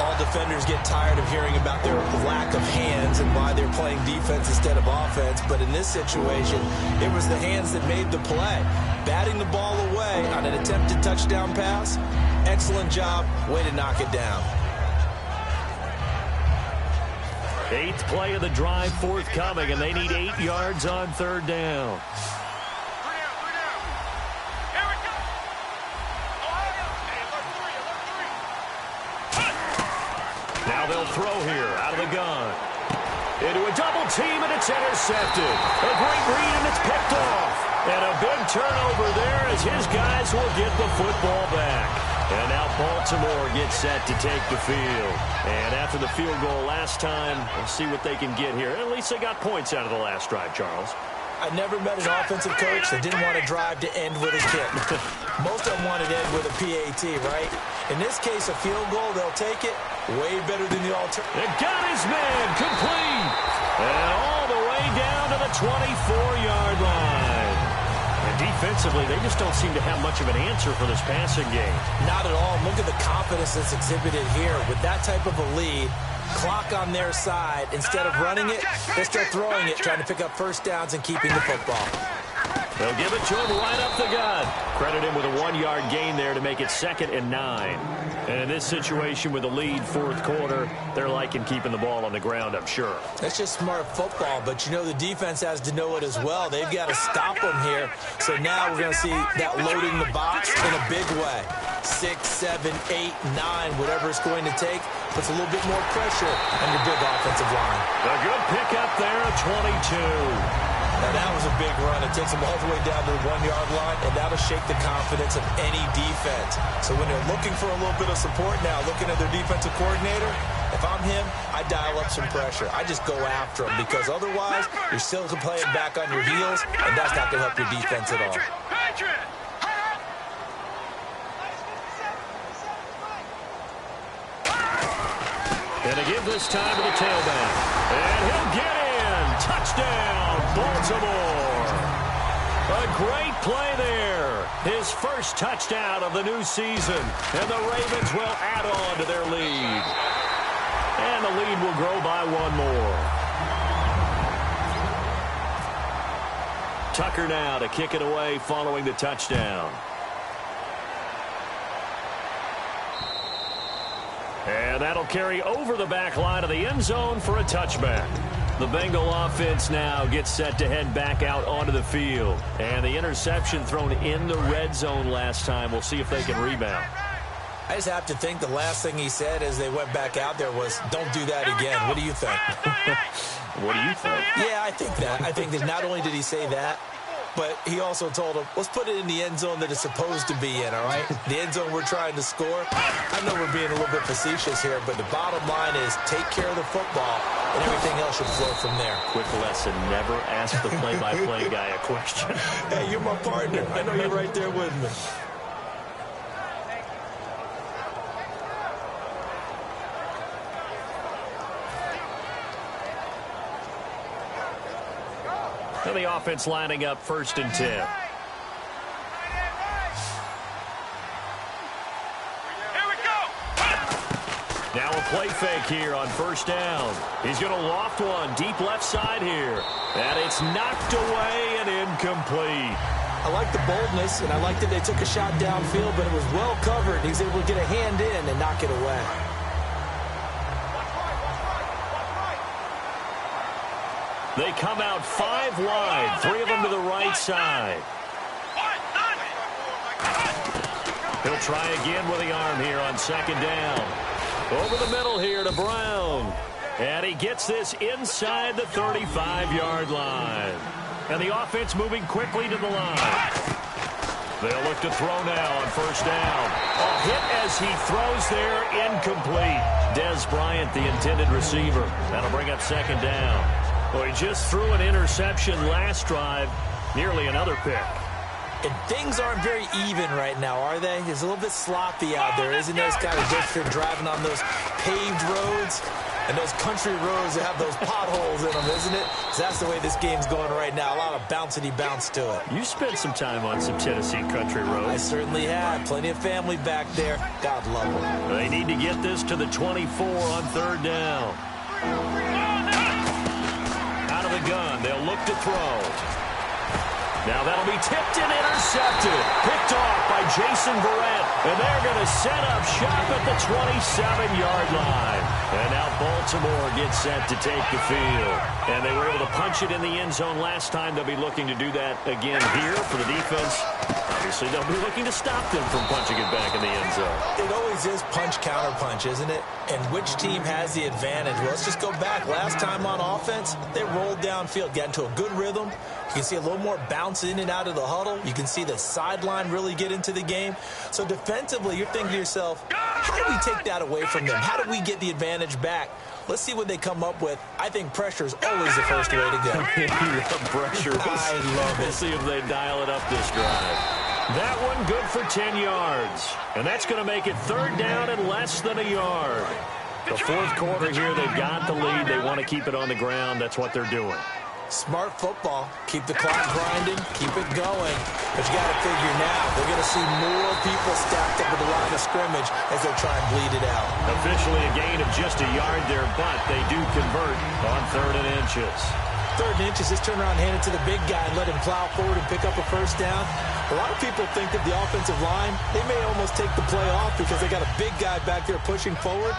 All defenders get tired of hearing about their lack of hands and why they're playing defense instead of offense. But in this situation, it was the hands that made the play. Batting the ball away on an attempted touchdown pass. Excellent job. Way to knock it down. 8th play of the drive forthcoming, and they need 8 yards on 3rd down. Now Now they'll throw here out of the gun. Into a double team, and it's intercepted. A great read, and it's picked off. And a big turnover there as his guys will get the football back. And now Baltimore gets set to take the field. And after the field goal last time, we'll see what they can get here. At least they got points out of the last drive, Charles. I never met an offensive coach that didn't want to drive to end with a kick. Most of them wanted to end with a PAT, right? In this case, a field goal, they'll take it. Way better than the alternative. They got his man complete. And all the way down to the 24-yard line. And defensively, they just don't seem to have much of an answer for this passing game. Not at all. Look at the confidence that's exhibited here. With that type of a lead, clock on their side, instead of running it, they're still throwing it, trying to pick up first downs and keeping the football. They'll give it to him right up the gut. Credit him with a 1-yard gain there to make it 2nd and 9. And in this situation with the lead, 4th quarter, they're liking keeping the ball on the ground, I'm sure. That's just smart football, but you know the defense has to know it as well. They've got to stop them here. So now we're going to see that loading the box in a big way. 6, 7, 8, 9, whatever it's going to take, puts a little bit more pressure on your big offensive line. A good pickup there at 22. Now that was a big run. It takes them all the way down to the 1-yard line, and that'll shake the confidence of any defense. So when they're looking for a little bit of support now, looking at their defensive coordinator, if I'm him, I dial up some pressure. I just go after them, because otherwise you're still playing back on your heels, and that's not going to help your defense at all. And to give this time to the tailback. And he'll get in. Touchdown, Baltimore. A great play there. His first touchdown of the new season. And the Ravens will add on to their lead. And the lead will grow by 1 more. Tucker now to kick it away following the touchdown. And that'll carry over the back line of the end zone for a touchback. The Bengal offense now gets set to head back out onto the field. And the interception thrown in the red zone last time. We'll see if they can rebound. I just have to think the last thing he said as they went back out there was, don't do that again. What do you think? What do you think? Yeah, I think that. I think that not only did he say that, but he also told him, let's put it in the end zone that it's supposed to be in, all right? The end zone we're trying to score. I know we're being a little bit facetious here, but the bottom line is take care of the football, and everything else should flow from there. Quick lesson, never ask the play-by-play guy a question. Hey, you're my partner. I know you're right there with me. And the offense lining up 1st and 10. Now a play fake here on 1st down. He's going to loft one deep left side here. And it's knocked away and incomplete. I like the boldness, and I like that they took a shot downfield, but it was well covered. He's able to get a hand in and knock it away. They come out 5 wide, 3 of them to the right side. He'll try again with the arm here on 2nd down. Over the middle here to Brown. And he gets this inside the 35-yard line. And the offense moving quickly to the line. They'll look to throw now on 1st down. A hit as he throws there, incomplete. Des Bryant, the intended receiver. That'll bring up 2nd down. Well, he just threw an interception last drive, nearly another pick. And things aren't very even right now, are they? It's a little bit sloppy out there, isn't it? It's kind of different driving on those paved roads and those country roads that have those potholes in them, isn't it? So that's the way this game's going right now. A lot of bouncy bounce to it. You spent some time on some Tennessee country roads. I certainly have. Plenty of family back there. God love them. They need to get this to the 24 on 3rd down. Out of the gun. They'll look to throw. Now that'll be tipped and intercepted. Picked off by Jason Verrett. And they're going to set up shop at the 27-yard line. And now Baltimore gets set to take the field. And they were able to punch it in the end zone last time. They'll be looking to do that again here for the defense. Obviously, they'll be looking to stop them from punching it back in the end zone. It always is punch-counter-punch, isn't it? And which team has the advantage? Well, let's just go back. Last time on offense, they rolled downfield, got into a good rhythm. You can see a little more bounce in and out of the huddle. You can see the sideline really get into the game. So defensively, you're thinking to yourself, how do we take that away from them? How do we get the advantage back? Let's see what they come up with. I think pressure is always the first way to go. You love pressure. I love it. We'll see if they dial it up this drive. That one good for 10 yards. And that's going to make it third down and less than a yard. The fourth quarter here, they've got the lead. They want to keep it on the ground. That's what they're doing. Smart football. Keep the clock grinding. Keep it going. But you got to figure now, they're going to see more people stacked up at the line of scrimmage as they try and bleed it out. Officially a gain of just a yard there, but they do convert on 3rd and inches. 3rd and inches, just turn around, hand it to the big guy, and let him plow forward and pick up a first down. A lot of people think that the offensive line, they may almost take the play off because they got a big guy back there pushing forward.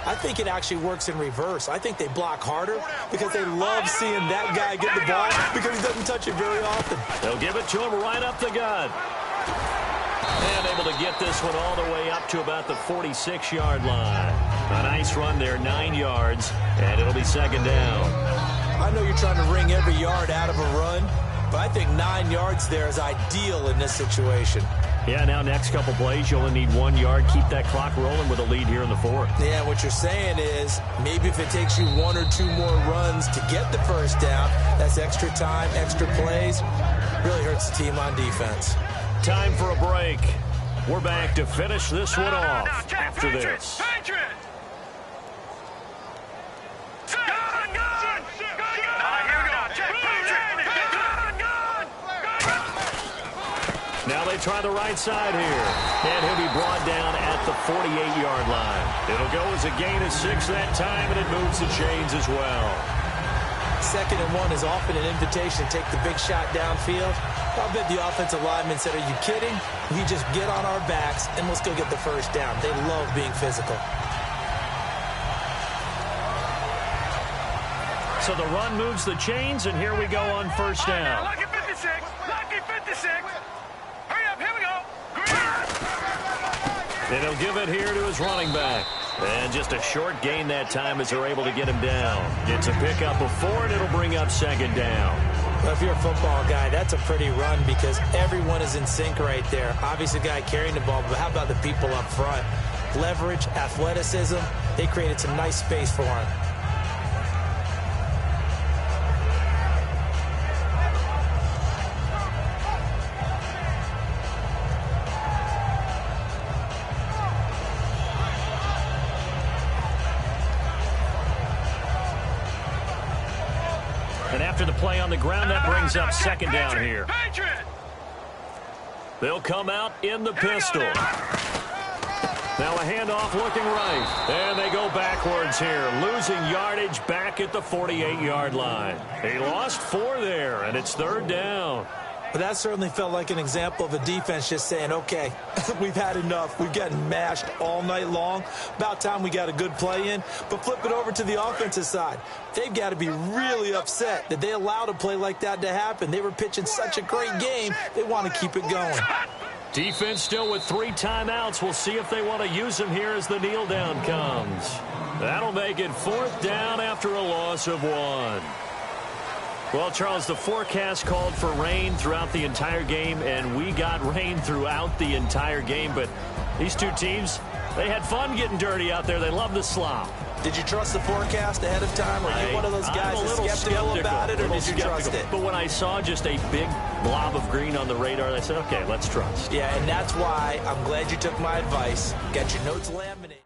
I think it actually works in reverse. I think they block harder because they love seeing that guy get the ball because he doesn't touch it very often. They'll give it to him right up the gut. And able to get this one all the way up to about the 46-yard line. A nice run there, 9 yards, and it'll be 2nd down. I know you're trying to wring every yard out of a run, but I think 9 yards there is ideal in this situation. Yeah, now next couple plays, you only need 1 yard. Keep that clock rolling with a lead here in the 4th. Yeah, what you're saying is maybe if it takes you 1 or 2 more runs to get the first down, that's extra time, extra plays. Really hurts the team on defense. Time for a break. We're back to finish this one off after this. Now they try the right side here. And he'll be brought down at the 48-yard line. It'll go as a gain of 6 that time, and it moves the chains as well. 2nd and 1 is often an invitation to take the big shot downfield. I'll bet the offensive lineman said, are you kidding? We just get on our backs, and let's go get the first down. They love being physical. So the run moves the chains, and here we go on first down. Lucky 56. Lucky 56. Hurry up. Here we go. And he'll give it here to his running back. And just a short gain that time as they're able to get him down. It's a pickup of 4, and it'll bring up 2nd down. Well, if you're a football guy, that's a pretty run because everyone is in sync right there. Obviously, the guy carrying the ball, but how about the people up front? Leverage, athleticism, they created some nice space for him. And after the play on the ground, that brings up 2nd down here. They'll come out in the pistol. Now a handoff looking right. And they go backwards here, losing yardage back at the 48-yard line. He lost 4 there, and it's 3rd down. But that certainly felt like an example of a defense just saying, okay, we've had enough. We've gotten mashed all night long. About time we got a good play in. But flip it over to the offensive side. They've got to be really upset that they allowed a play like that to happen. They were pitching such a great game. They want to keep it going. Defense still with 3 timeouts. We'll see if they want to use them here as the kneel down comes. That'll make it 4th down after a loss of 1. Well, Charles, the forecast called for rain throughout the entire game, and we got rain throughout the entire game. But these two teams, they had fun getting dirty out there. They love the slop. Did you trust the forecast ahead of time? Or are you one of those guys that's skeptical about it, or did you trust it? But when I saw just a big blob of green on the radar, I said, okay, let's trust. Yeah, and that's why I'm glad you took my advice. Get your notes laminated.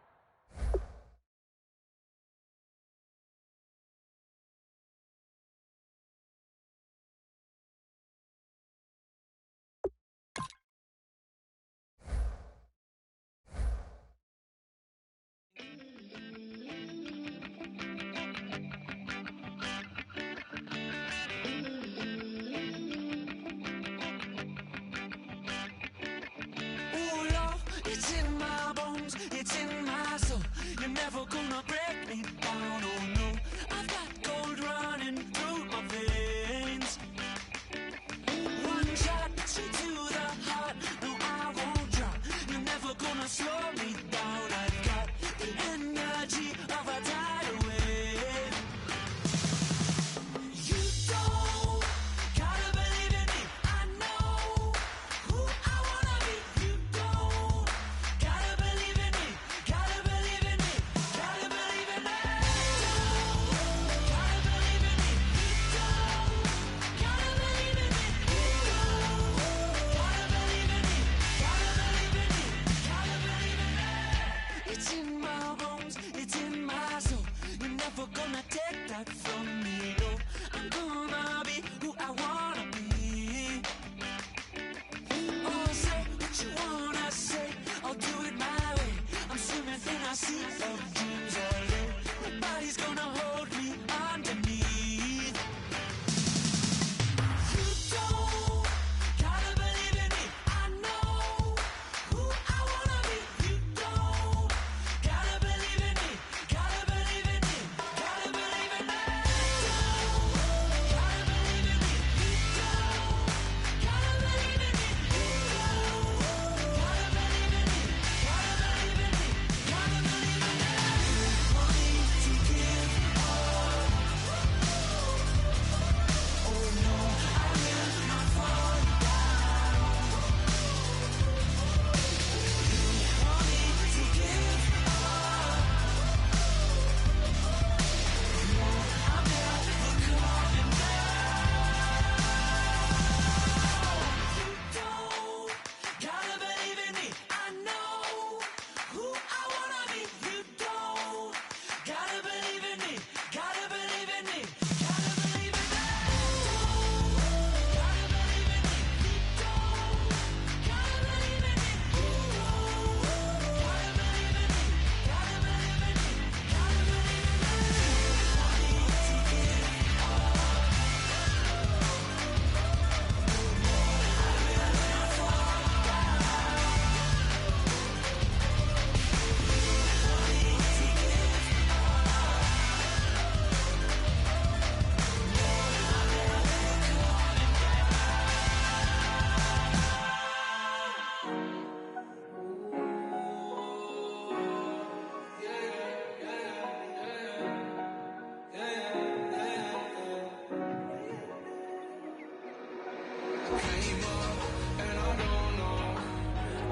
Came up and I don't know.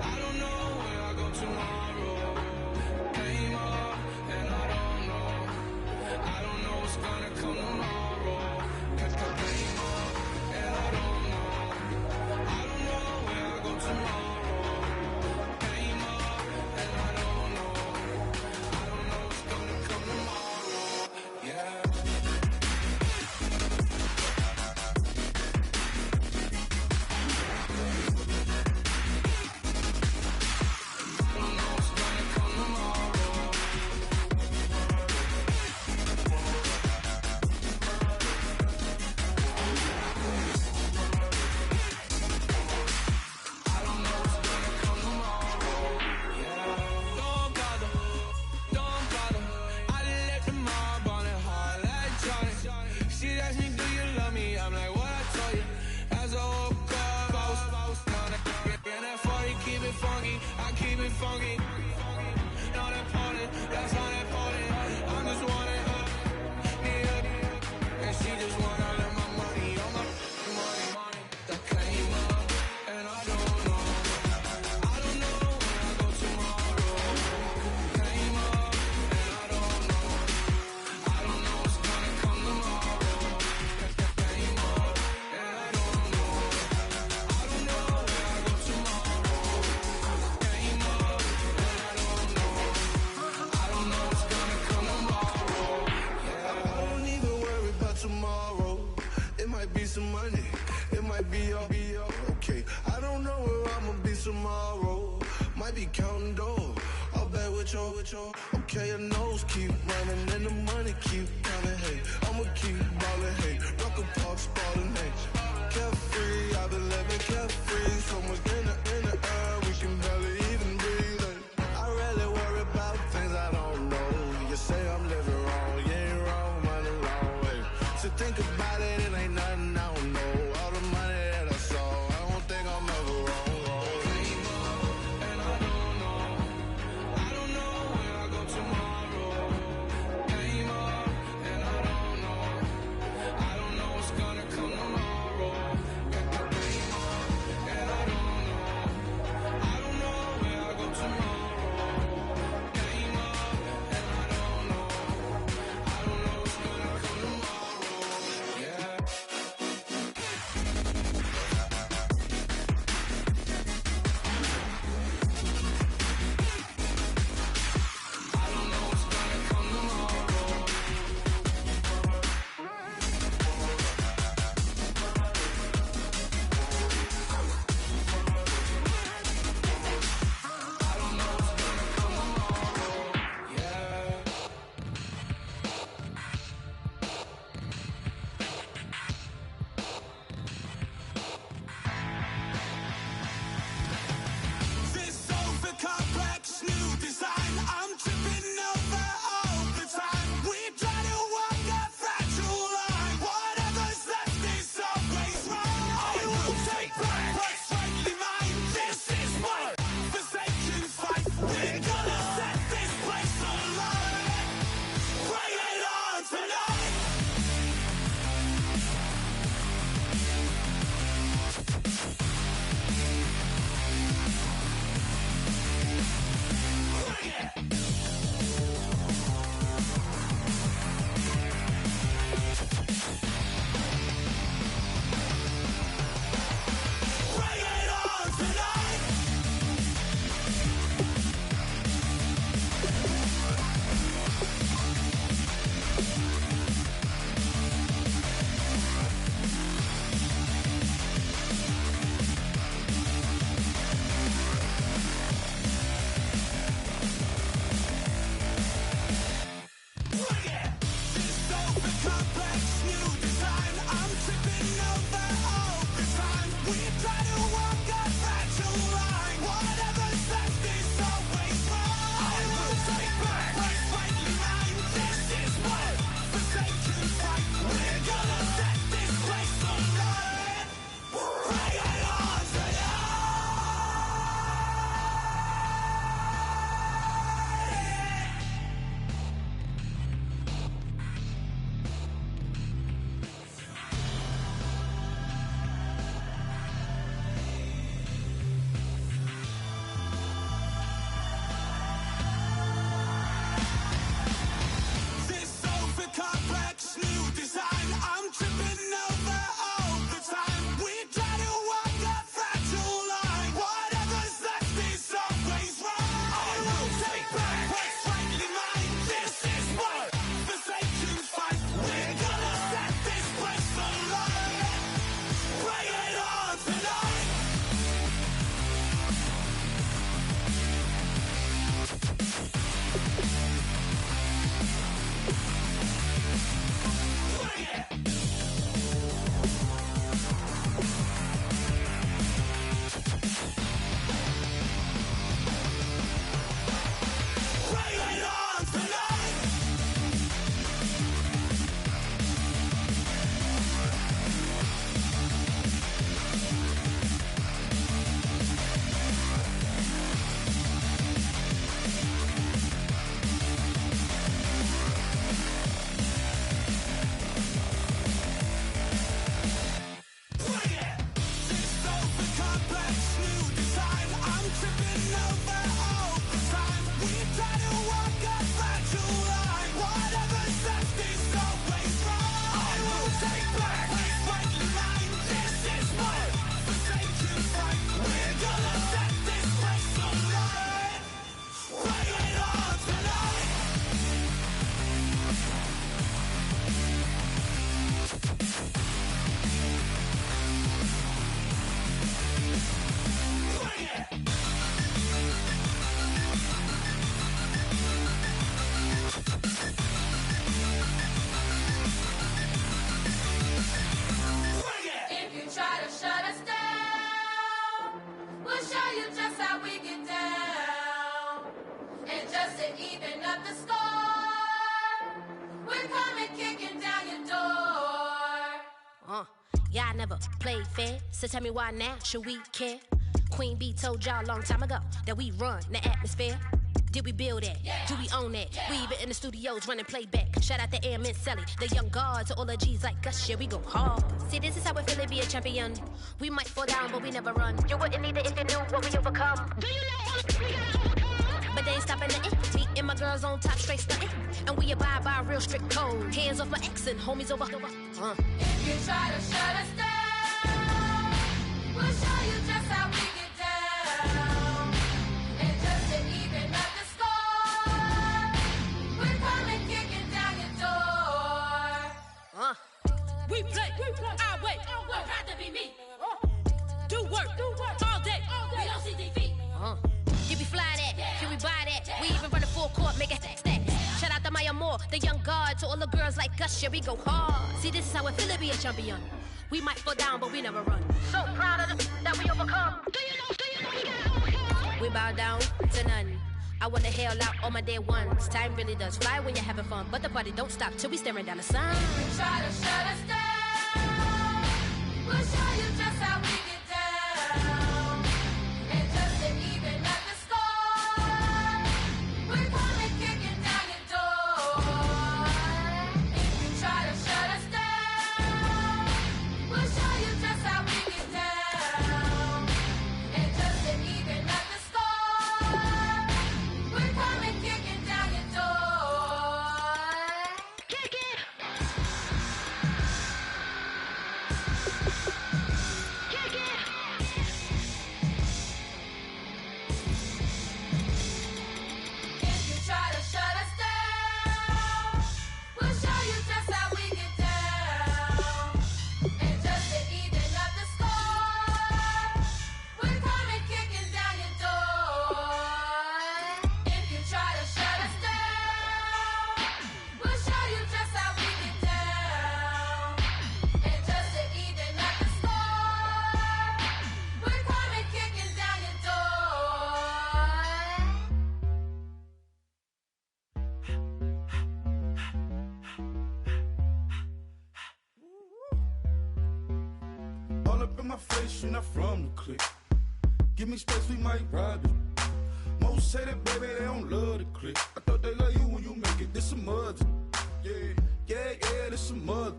I don't know where I go tomorrow. Came up and I don't know. I don't know what's gonna come tomorrow. Came up and I don't know. I don't know where I go tomorrow. Came up and I don't know. I don't know what's gonna come tomorrow. Yeah. Funky, not important, that's not important. I'm just wanting her, and she just want all of my money, all my money. That came up, and I don't know. I don't know where I go tomorrow. Came up, and I don't know. I don't know what's gonna come tomorrow. Came up, and I don't know. I don't know where I go tomorrow. Came up. Tomorrow, it might be some money, it might be all okay. I don't know where I'ma be tomorrow. Might be counting dough. I'll bet with your okay. Your nose keep running and the money keep coming. Hey, I'ma keep ballin'. Hey, rock a park, ballin'. Hey, carefree, I've been living carefree. Somewhere in the air, we can barely even breathe. Hey, I rarely worry about things I don't know. You say I'm living wrong, you ain't wrong, man, alone. To think about it, it ain't nothing I don't know. All the money that I saw, I don't think I'm ever wrong. Came up and I don't know. I don't know where I go tomorrow. Came up and I don't know. I don't know what's gonna come tomorrow. Came up and I don't know. I don't know where I go tomorrow. Came up and I don't know. I don't know what's gonna come tomorrow. Yeah. I don't know what's gonna come tomorrow. I don't know what's gonna come tomorrow. Yeah. This over-complex new design, I'm tripping over all the time. We try to walk a fragile line. Whatever's left is always wrong. I will take back what's rightly mine. This is my forsaken fight. We're gonna set this place alight. Bring it on tonight. Bring it. Bring it on tonight. Bring it. This over-complex new design, I'm tripping over all the time. We try to walk a fragile line. Whatever's left is always wrong. I will take back what's rightly mine. This is my forsaken fight. We're gonna set this place alight. Bring it on tonight. Yeah, I never played fair, so tell me why now should we care? Queen Bee told y'all a long time ago that we run the atmosphere. Did we build it? Yeah. Do we own it? Yeah. We even in the studios running playback. Shout out to Airman Sally, the young guard, to all the G's like us. Yeah, we go hard. See, this is how it feel to be a champion. We might fall down, but we never run. You wouldn't need it if you knew what we overcome. Do you know all the we gotta overcome? But they ain't stopping nothing. Me and my girls on top, straight stunting. And we abide by a real strict code. Hands off my ex and homies over. If you try to shut us down, we'll show you just how we get down. And just to even up the score, we're coming kicking down your door. We play our way. Don't have to be me. Do work all day. We don't see defeat. Can we fly that? Can we buy that? We even run a full court, make it stack. Shout out to Maya Moore, the young guard, to all the girls like us. Yeah, we go hard. See, this is how it feel to be a champion. We might fall down, but we never run. So proud of that we overcome. Do you know we gotta overcome? We bow down to none. I wanna hail out all my day ones. Time really does fly when you're having fun, but the party don't stop till we staring down the sun. If you try to shut us down, we'll show you just how we get down. And just to even up the score, we're coming kicking down your door. If you try to shut us down, we'll show you just how we get down. And just to even up the score, we're coming kicking down your door. Kick it! Kick it! If you try to shut us down, we'll show you just how we get down. And just to even up the score, we're coming kicking down your door. If you try to shut us down, we'll show you just how we get down. And just to even up the score, we're coming kicking down your door. All up in my face, you're not from the clique. Give me space, we might ride it. Most say that, baby, they don't love the clique. I thought they love you when you make it. This some mud. Yeah, this some mud.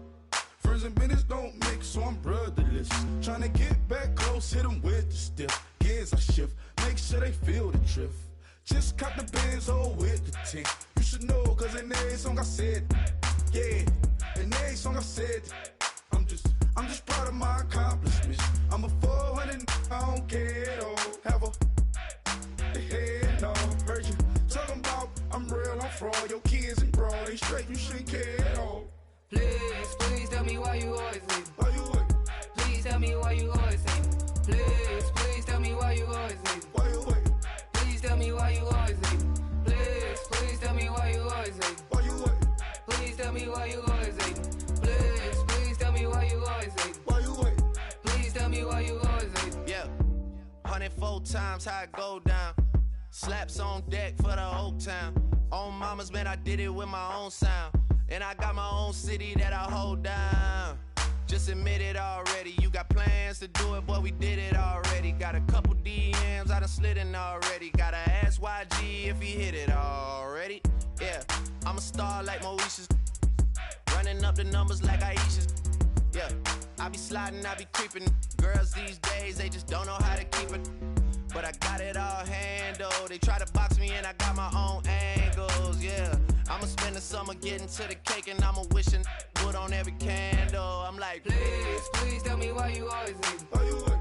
Friends and business don't mix, so I'm brotherless. Tryna get back close, hit them with the stiff. Gears I shift, make sure they feel the drift. Just cop the Benz, with the tint. You should know, cause in every song I said, yeah, in every song I said, I'm just proud of my accomplishments. I'm a 400, I don't care at all. Have a head on. Heard you talking about I'm real, I'm fraud. Your kids and broad, they straight, you shouldn't care at all. Please tell me why you always leave. Why you wait? Please tell me why you always leave. Please tell me why you always leave. Why you wait? Please tell me why you always leave. Please tell me why you always leave. Why you wait? Please tell me why you always leave. Please tell me why you always leave. Why you wait? Please tell me why you always leave. Yeah, 104 times how it go down. Slaps on deck for the whole town. On mamas, man, I did it with my own sound. And I got my own city that I hold down. Just admit it already. You got plans to do it, boy, we did it already. Got a couple DMs, I done slid in already. Gotta ask YG if he hit it already. Yeah, I'm a star like Moesha's. Running up the numbers like Aisha's. Yeah, I be sliding, I be creeping. Girls these days, they just don't know how to keep it. But I got it all handled. They try to box me in, I got my own angles, yeah. I'ma spend the summer getting to the cake and I'ma wishing wood on every candle. I'm like, Please tell me why you always leave. Why you wait?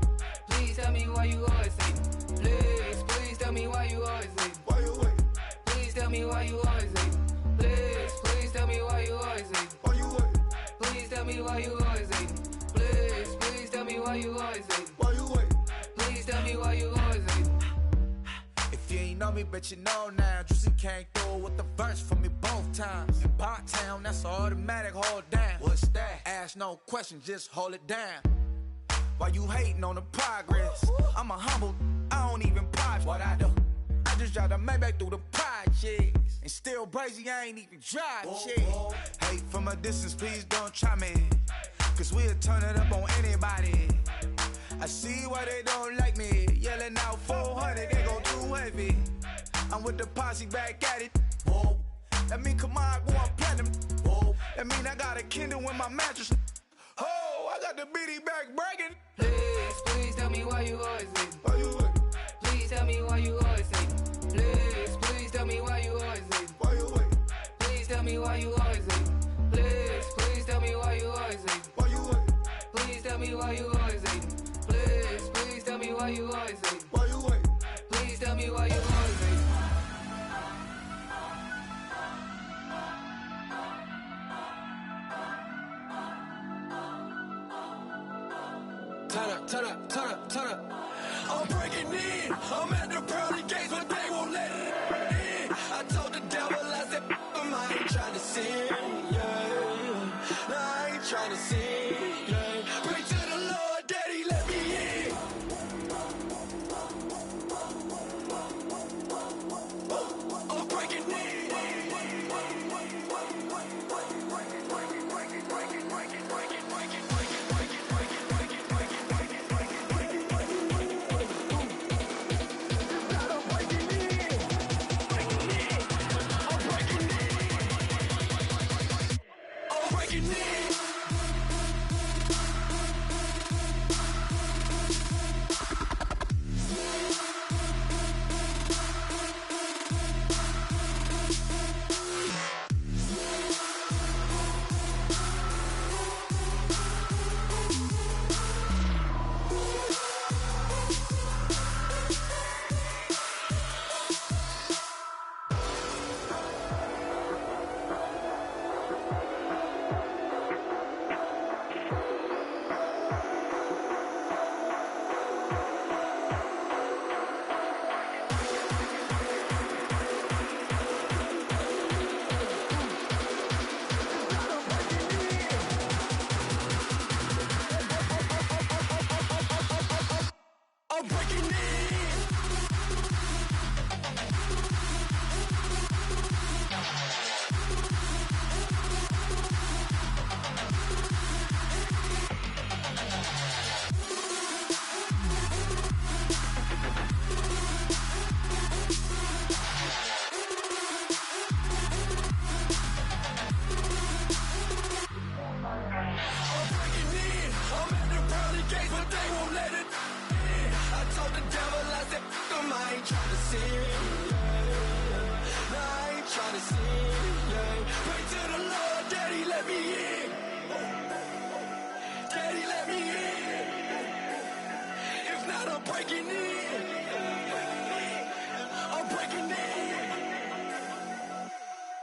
Please tell me why you always leave. Please tell me why you always leave. Why you wait? Please tell me why you always leave. Please tell me why you always leave. Why you wait? Please tell me why you always leave. Please tell me why you always leave. Why you wait? Please tell me why you always leave. If you ain't know me, bet you know now. Juicy came through with the verse for me both times. In Pot Town, that's automatic, hold down. What's that? Ask no question, just hold it down. Why you hating on the progress? I'm a humble, I don't even pop what I do. I just drive the Maybach through the projects. And still brazy, I ain't even drive shit. Hate from a distance, please don't try me. cause we'll turn it up on anybody. I see why they don't like me. Yelling out 400, they go too heavy. I'm with the posse back at it. Whoa. That mean come on, go on platinum. Whoa. That mean I got a Kindle in my mattress. Oh, I got the bitty back bragging. Please, please tell me why you always hating. Why you waiting? Please tell me why you always hating. Please, please tell me why you always hating. Why you waiting? Please tell me why you always hating. Please, please tell me why you always hating. Why you waiting? Please tell me why you always hating. Please, please tell me why you always hating. Why you waiting? Please tell me why you always hating. Turn up, turn up, turn up, turn up. I'm breaking in. I'm at the pearly gates, but they won't let it in. I told the devil, I said, I ain't trying to sin, yeah. No, I ain't trying to sin, yeah. Pray to the Lord, Daddy, let me in. I'm breaking in.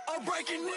I'm breaking in.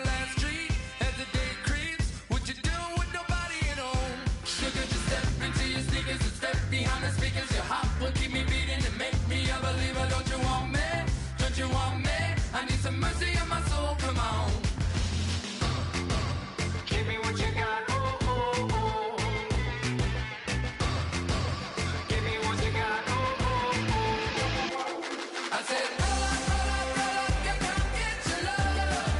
last treat as the day creeps. What you do with nobody at home? Sugar, just step into your sneakers and step behind the speakers. Your heart will keep me beating and make me a believer. Don't you want me? Don't you want me? I need some mercy on my soul. Come on. Give me what you got. Oh, oh, oh. Give me what you got. Oh, oh, oh. I said, roll up, yeah, come get your love.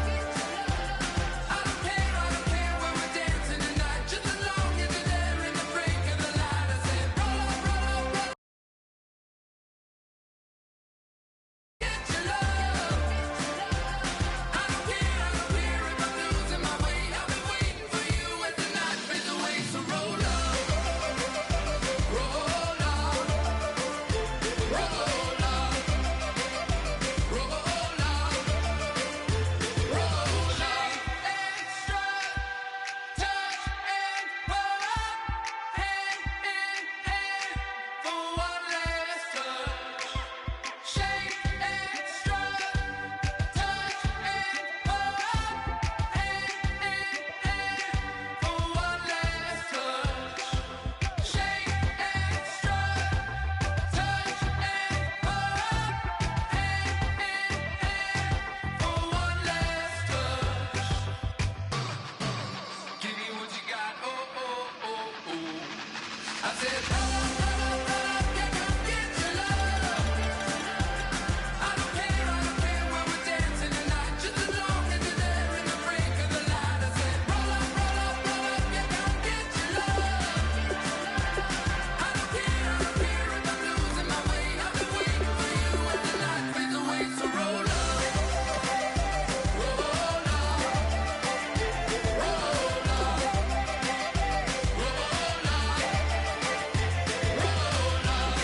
I don't care when we're dancing tonight. Just as long as you're there in the break of the light. I said, roll up, get your love. I don't care if I'm losing my way. I've been waiting for you as the night fades away. So roll up, roll up, roll up, roll up, roll up. Extra touch and pull up, hand in hand for one last touch. Shake extra touch and pull up, hand in hand for one last touch. Shake extra touch and pull up, hand in hand for one last touch. Give me what you got, oh, oh, oh, oh. I said, roll up, yeah, come get your love. I don't care when we're dancing tonight. Just as long as you're there in the break of the light. I said, roll up, yeah, come get your love. I don't care if I'm losing my way. I've been waiting for you as the night fades away. So roll up, roll up, roll up, roll up,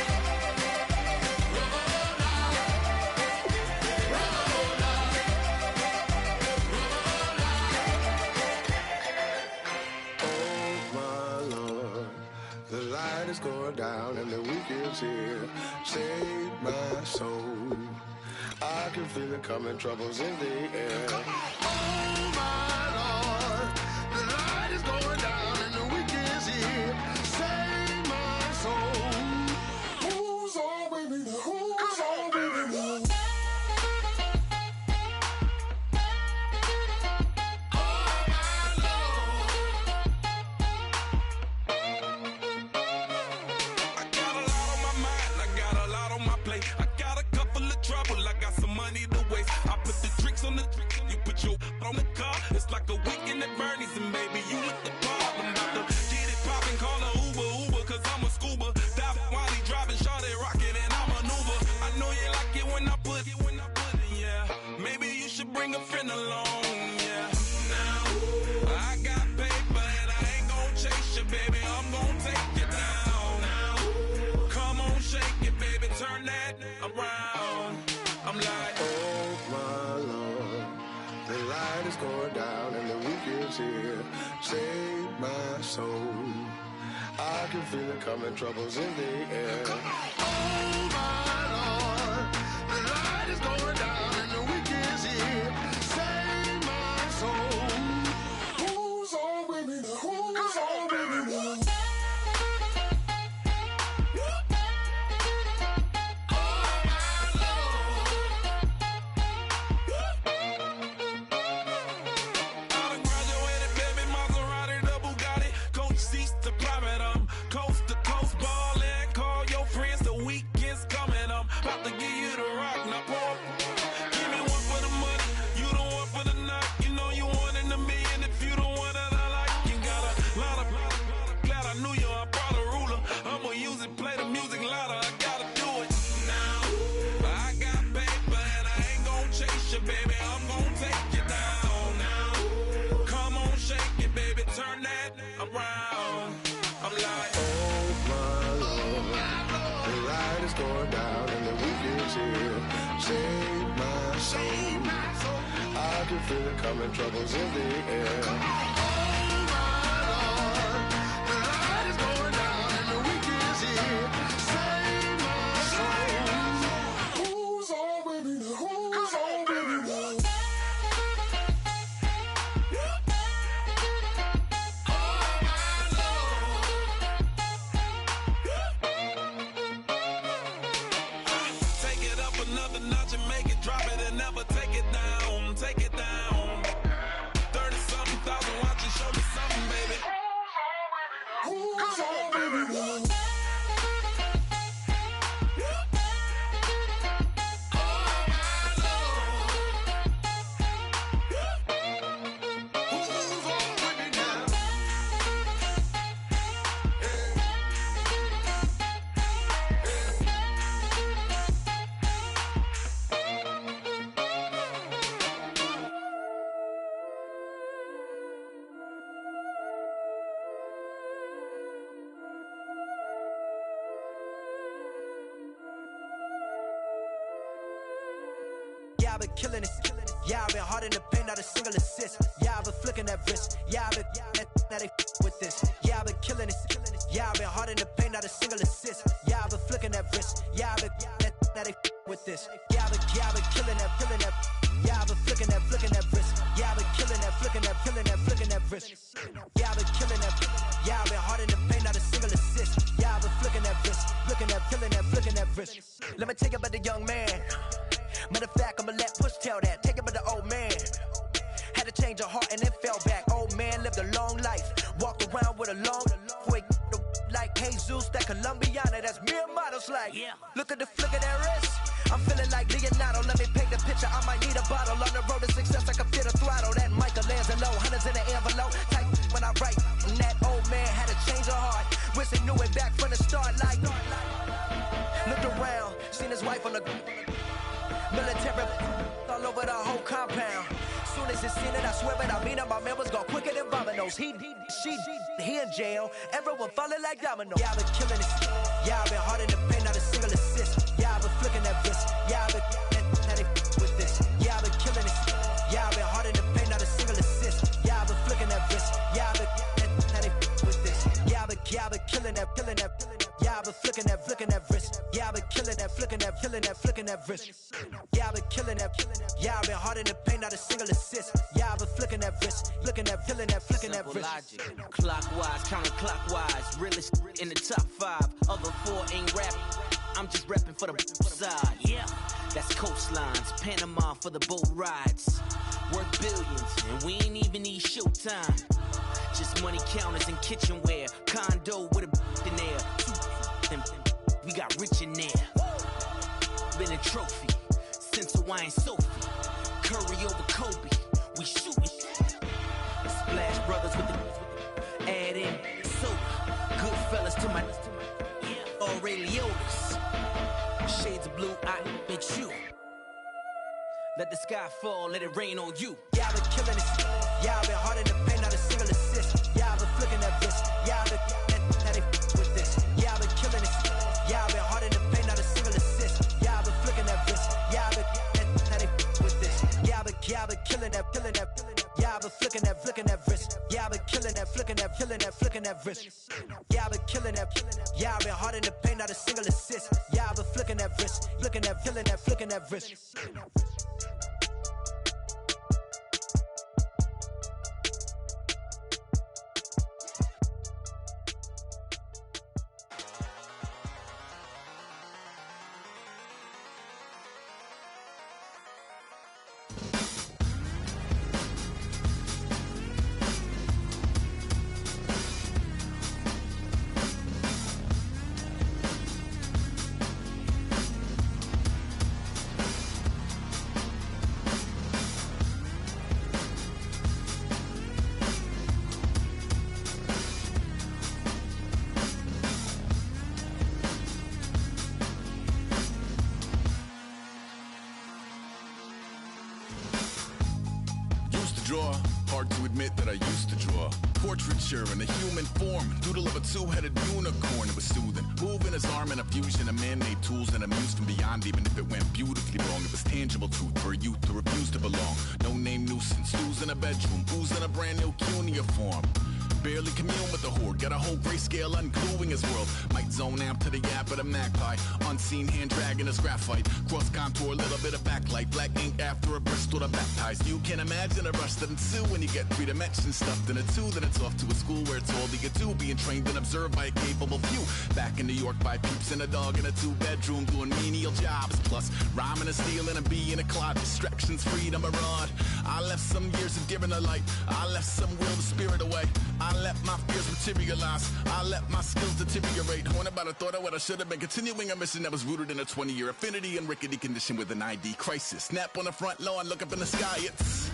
Oh my Lord, the light is going down and the weekend's here. Save my soul. I can feel it coming, troubles in the air. Oh my Lord, the light is going down and the weekend's here. Save my soul. Who's all with me? Who's all with me? I got a lot on my mind, I got a lot on my plate. I got a couple of trouble, I got some money to waste. I put the drinks on the drink, you put your on the car. It's like a weekend at Bernie's and baby, you with the bar. I'm about to get it poppin', call a Uber, cause I'm a scuba. Dive while he driving, shawty rockin' and I maneuver. I know you like it when I put it, yeah. Maybe you should bring a friend along, yeah. Now, I got paper and I ain't gon' chase you, baby, I'm gon' take you down. Come on, shake it, baby, turn that around. I'm like, Oh my Lord, the light is going down and the weekend's here. Save my soul. I can feel it coming, troubles in the air. Oh my Lord, the light is going down and the weekend's here. Save my soul. Who's all with me? Who's all with me? I done graduated, baby, Maserati, the Bugatti, coach seats to private, coast to coast ballin'. Call your friends, the weekend's coming, about to give you the rock. Now pour, give me one for the money, you the one for the night. You know you one in a million if you the one that I like. You got a lot of, glad I knew you. I brought a ruler, I'ma use it, play the music louder. I gotta do it now. I got paper and I ain't gon' chase you, baby. I'm gon' take you down now. Come on, shake it, baby, turn that around. I'm like, Oh my Lord, the light is going down and the weekend's here. Save my soul. I can feel it coming, troubles in the air. Oh my Lord, the light is going down and the weekend's here. Save my soul. Who's all with me? Who's all with me? I've been killing it. Yeah, I've been hard in the paint, not a single assist. Yeah, I've been flicking that wrist. Yeah, I've been now they with this. Yeah, I've been killing it. Yeah, I've been hard in the paint, not a single assist. Yeah, I've been flicking that wrist. Yeah, I've been now they with this. Yeah, I've been killing that. Yeah, I've been flicking that wrist. Yeah, I've been killing that, flicking that wrist. Yeah, I've been killing that. Yeah, I've been hard in the paint, not a single assist. Yeah, I've been flicking that wrist, flicking that wrist. Let me tell you about the young man. Matter of fact, I'ma let Push tell that. Take it about the old man. Had to change her heart and then fell back. Old man lived a long life. Walked around with a long way like Jesus, that Colombiana, that's mere models like. Yeah. Look at the flick of that wrist. I'm feeling like Leonardo. Let me paint the picture. I might need a bottle. On the road to success, I can fit a throttle. That Michelangelo, hundreds in the envelope. Type when I write. And that old man had to change her heart. Wish he knew it back from the start. Like, looked around, seen his wife on the military all over the whole compound. Soon as he seen it, I swear it, I mean it, my man was gone quicker than Domino's. He in jail, everyone falling like dominoes. Yeah, I've been killing it. Yeah, I've been hard in the paint, not a single assist. Yeah, I've been flicking that wrist. Yeah, I've been now they with this. Yeah, I've been killing it. Yeah, I've been hard in the paint, not a single assist. Yeah, I've been flicking that wrist. Yeah, I've been now they with this. Yeah, I've been killing that. Yeah, I've been flicking that wrist. Yeah, I've been killing that, flicking that wrist. Yeah, I've been killing that. Yeah, I've been hard in the paint, not a single assist. Yeah, I've been flicking that wrist, flicking that wrist. Logic, clockwise, counterclockwise. Realest in the top 5. Other 4 ain't rapping. I'm just repping for the side. Yeah, that's coastlines, Panama for the boat rides. Worth billions, and we ain't even need showtime. Just money counters and kitchenware. Condo with a in there. We got rich in there. Been a trophy since Hawaiian Sophie. Curry over Kobe. We shootin'. Splash Brothers with the add in soda. Good fellas to my Aureliotis. Shades of blue, I bet you. Let the sky fall, let it rain on you. Yeah, I've been killing it. Yeah, I've been hard in the paint, not a single assist. Yeah, I've been flicking that wrist. Yeah, I've been now they with this. Yeah, I've been killing it. Yeah, I've been hard in the paint, not a single assist. Yeah, I've been flicking that wrist. Yeah, I've been now they with this. Yeah, I've been killing that. Yeah, I've been flicking that wrist. Yeah, I've been killing that, flicking that wrist. Yeah, I've been killing that. Yeah, I've been hard in the paint, not a single assist. Yeah, I've been flicking that wrist, flicking that wrist. Draw. Hard to admit that I used to draw. Portraiture in a human form. Doodle of a 2-headed unicorn. It was soothing. Moving his arm in a fusion of man-made tools and amused from beyond. Even if it went beautifully wrong, it was tangible truth for a youth who refused to belong. No name nuisance. Who's in a bedroom? Who's in a brand new cuneiform? Barely commune with the horde. Got a whole grayscale ungluing his world. Might zone amp to the yap of the magpie. Unseen hand dragging his graphite. Cross contour, little bit of backlight. Black ink after a Bristol to baptize. You can imagine a rush that ensue when you get 3 dimensions stuffed in a 2. Then it's off to a school where it's all you get to. Being trained and observed by a capable few. Back in New York by peeps and a dog in a 2-bedroom doing menial jobs. Plus rhyming and stealing and being a clod. Distractions, freedom, a rod. I left some years of giving a light. I left some will the spirit away. I let my fears materialize. I let my skills deteriorate. Horn about a thought of what I should have been. Continuing a mission that was rooted in a 20-year affinity and rickety condition with an ID crisis. Snap on the front lawn, look up in the sky. It's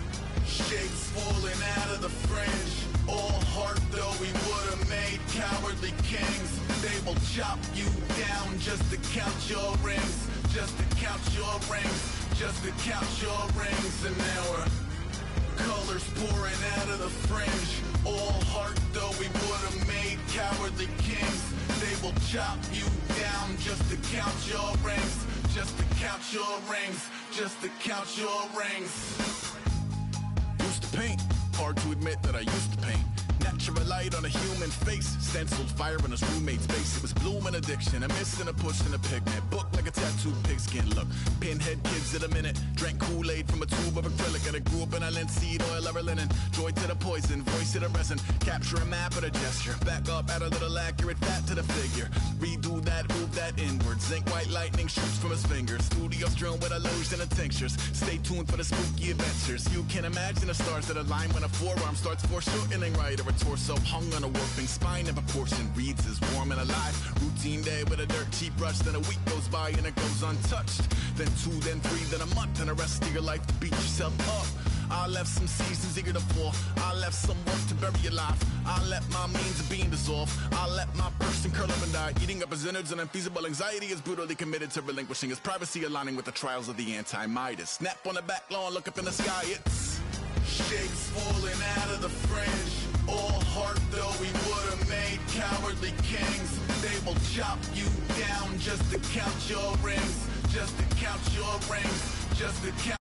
shapes falling out of the fringe. All heart though we would have made cowardly kings. They will chop you down just to count your rings. Just to count your rings. Just to count your rings. And now we're colors pouring out of the fringe. All heart though we would have made cowardly kings. They will chop you down just to count your rings. Just to count your rings. just to count your rings. Used to paint, hard to admit that I used to paint. Natural light on a human face, stenciled fire in his roommate's face. It was bloom and addiction, a miss and a push and a pigment. Book like a tattooed pigskin look. Pinhead kids at a minute, drank Kool-Aid from a tube of acrylic, and I grew up in a linseed oil or a linen. Joy to the poison, voice to the resin. Capture a map at a gesture, back up, add a little accurate fat to the figure. Redo that, move that inward. Zinc white lightning shoots from his fingers. Studio strewn with illusion and tinctures. Stay tuned for the spooky adventures. You can imagine the stars that align when a forearm starts foreshortening right, or a torso hung on a warping spine of a portion reads as warm and alive. Routine day with a dirt cheap brush, then a week goes by and it goes untouched. Then 2, then 3, then a month, and the rest of your life to beat yourself up. I left some seasons eager to fall. I left some work to bury alive. I let my means of being dissolve. I let my person curl up and die. Eating up his innards and unfeasible anxiety is brutally committed to relinquishing his privacy, aligning with the trials of the anti-Midas. Snap on the back lawn, look up in the sky, it's shapes falling out of the fringe. All heart though we would've made cowardly kings. They will chop you down just to count your rings. Just to count your rings. Just to count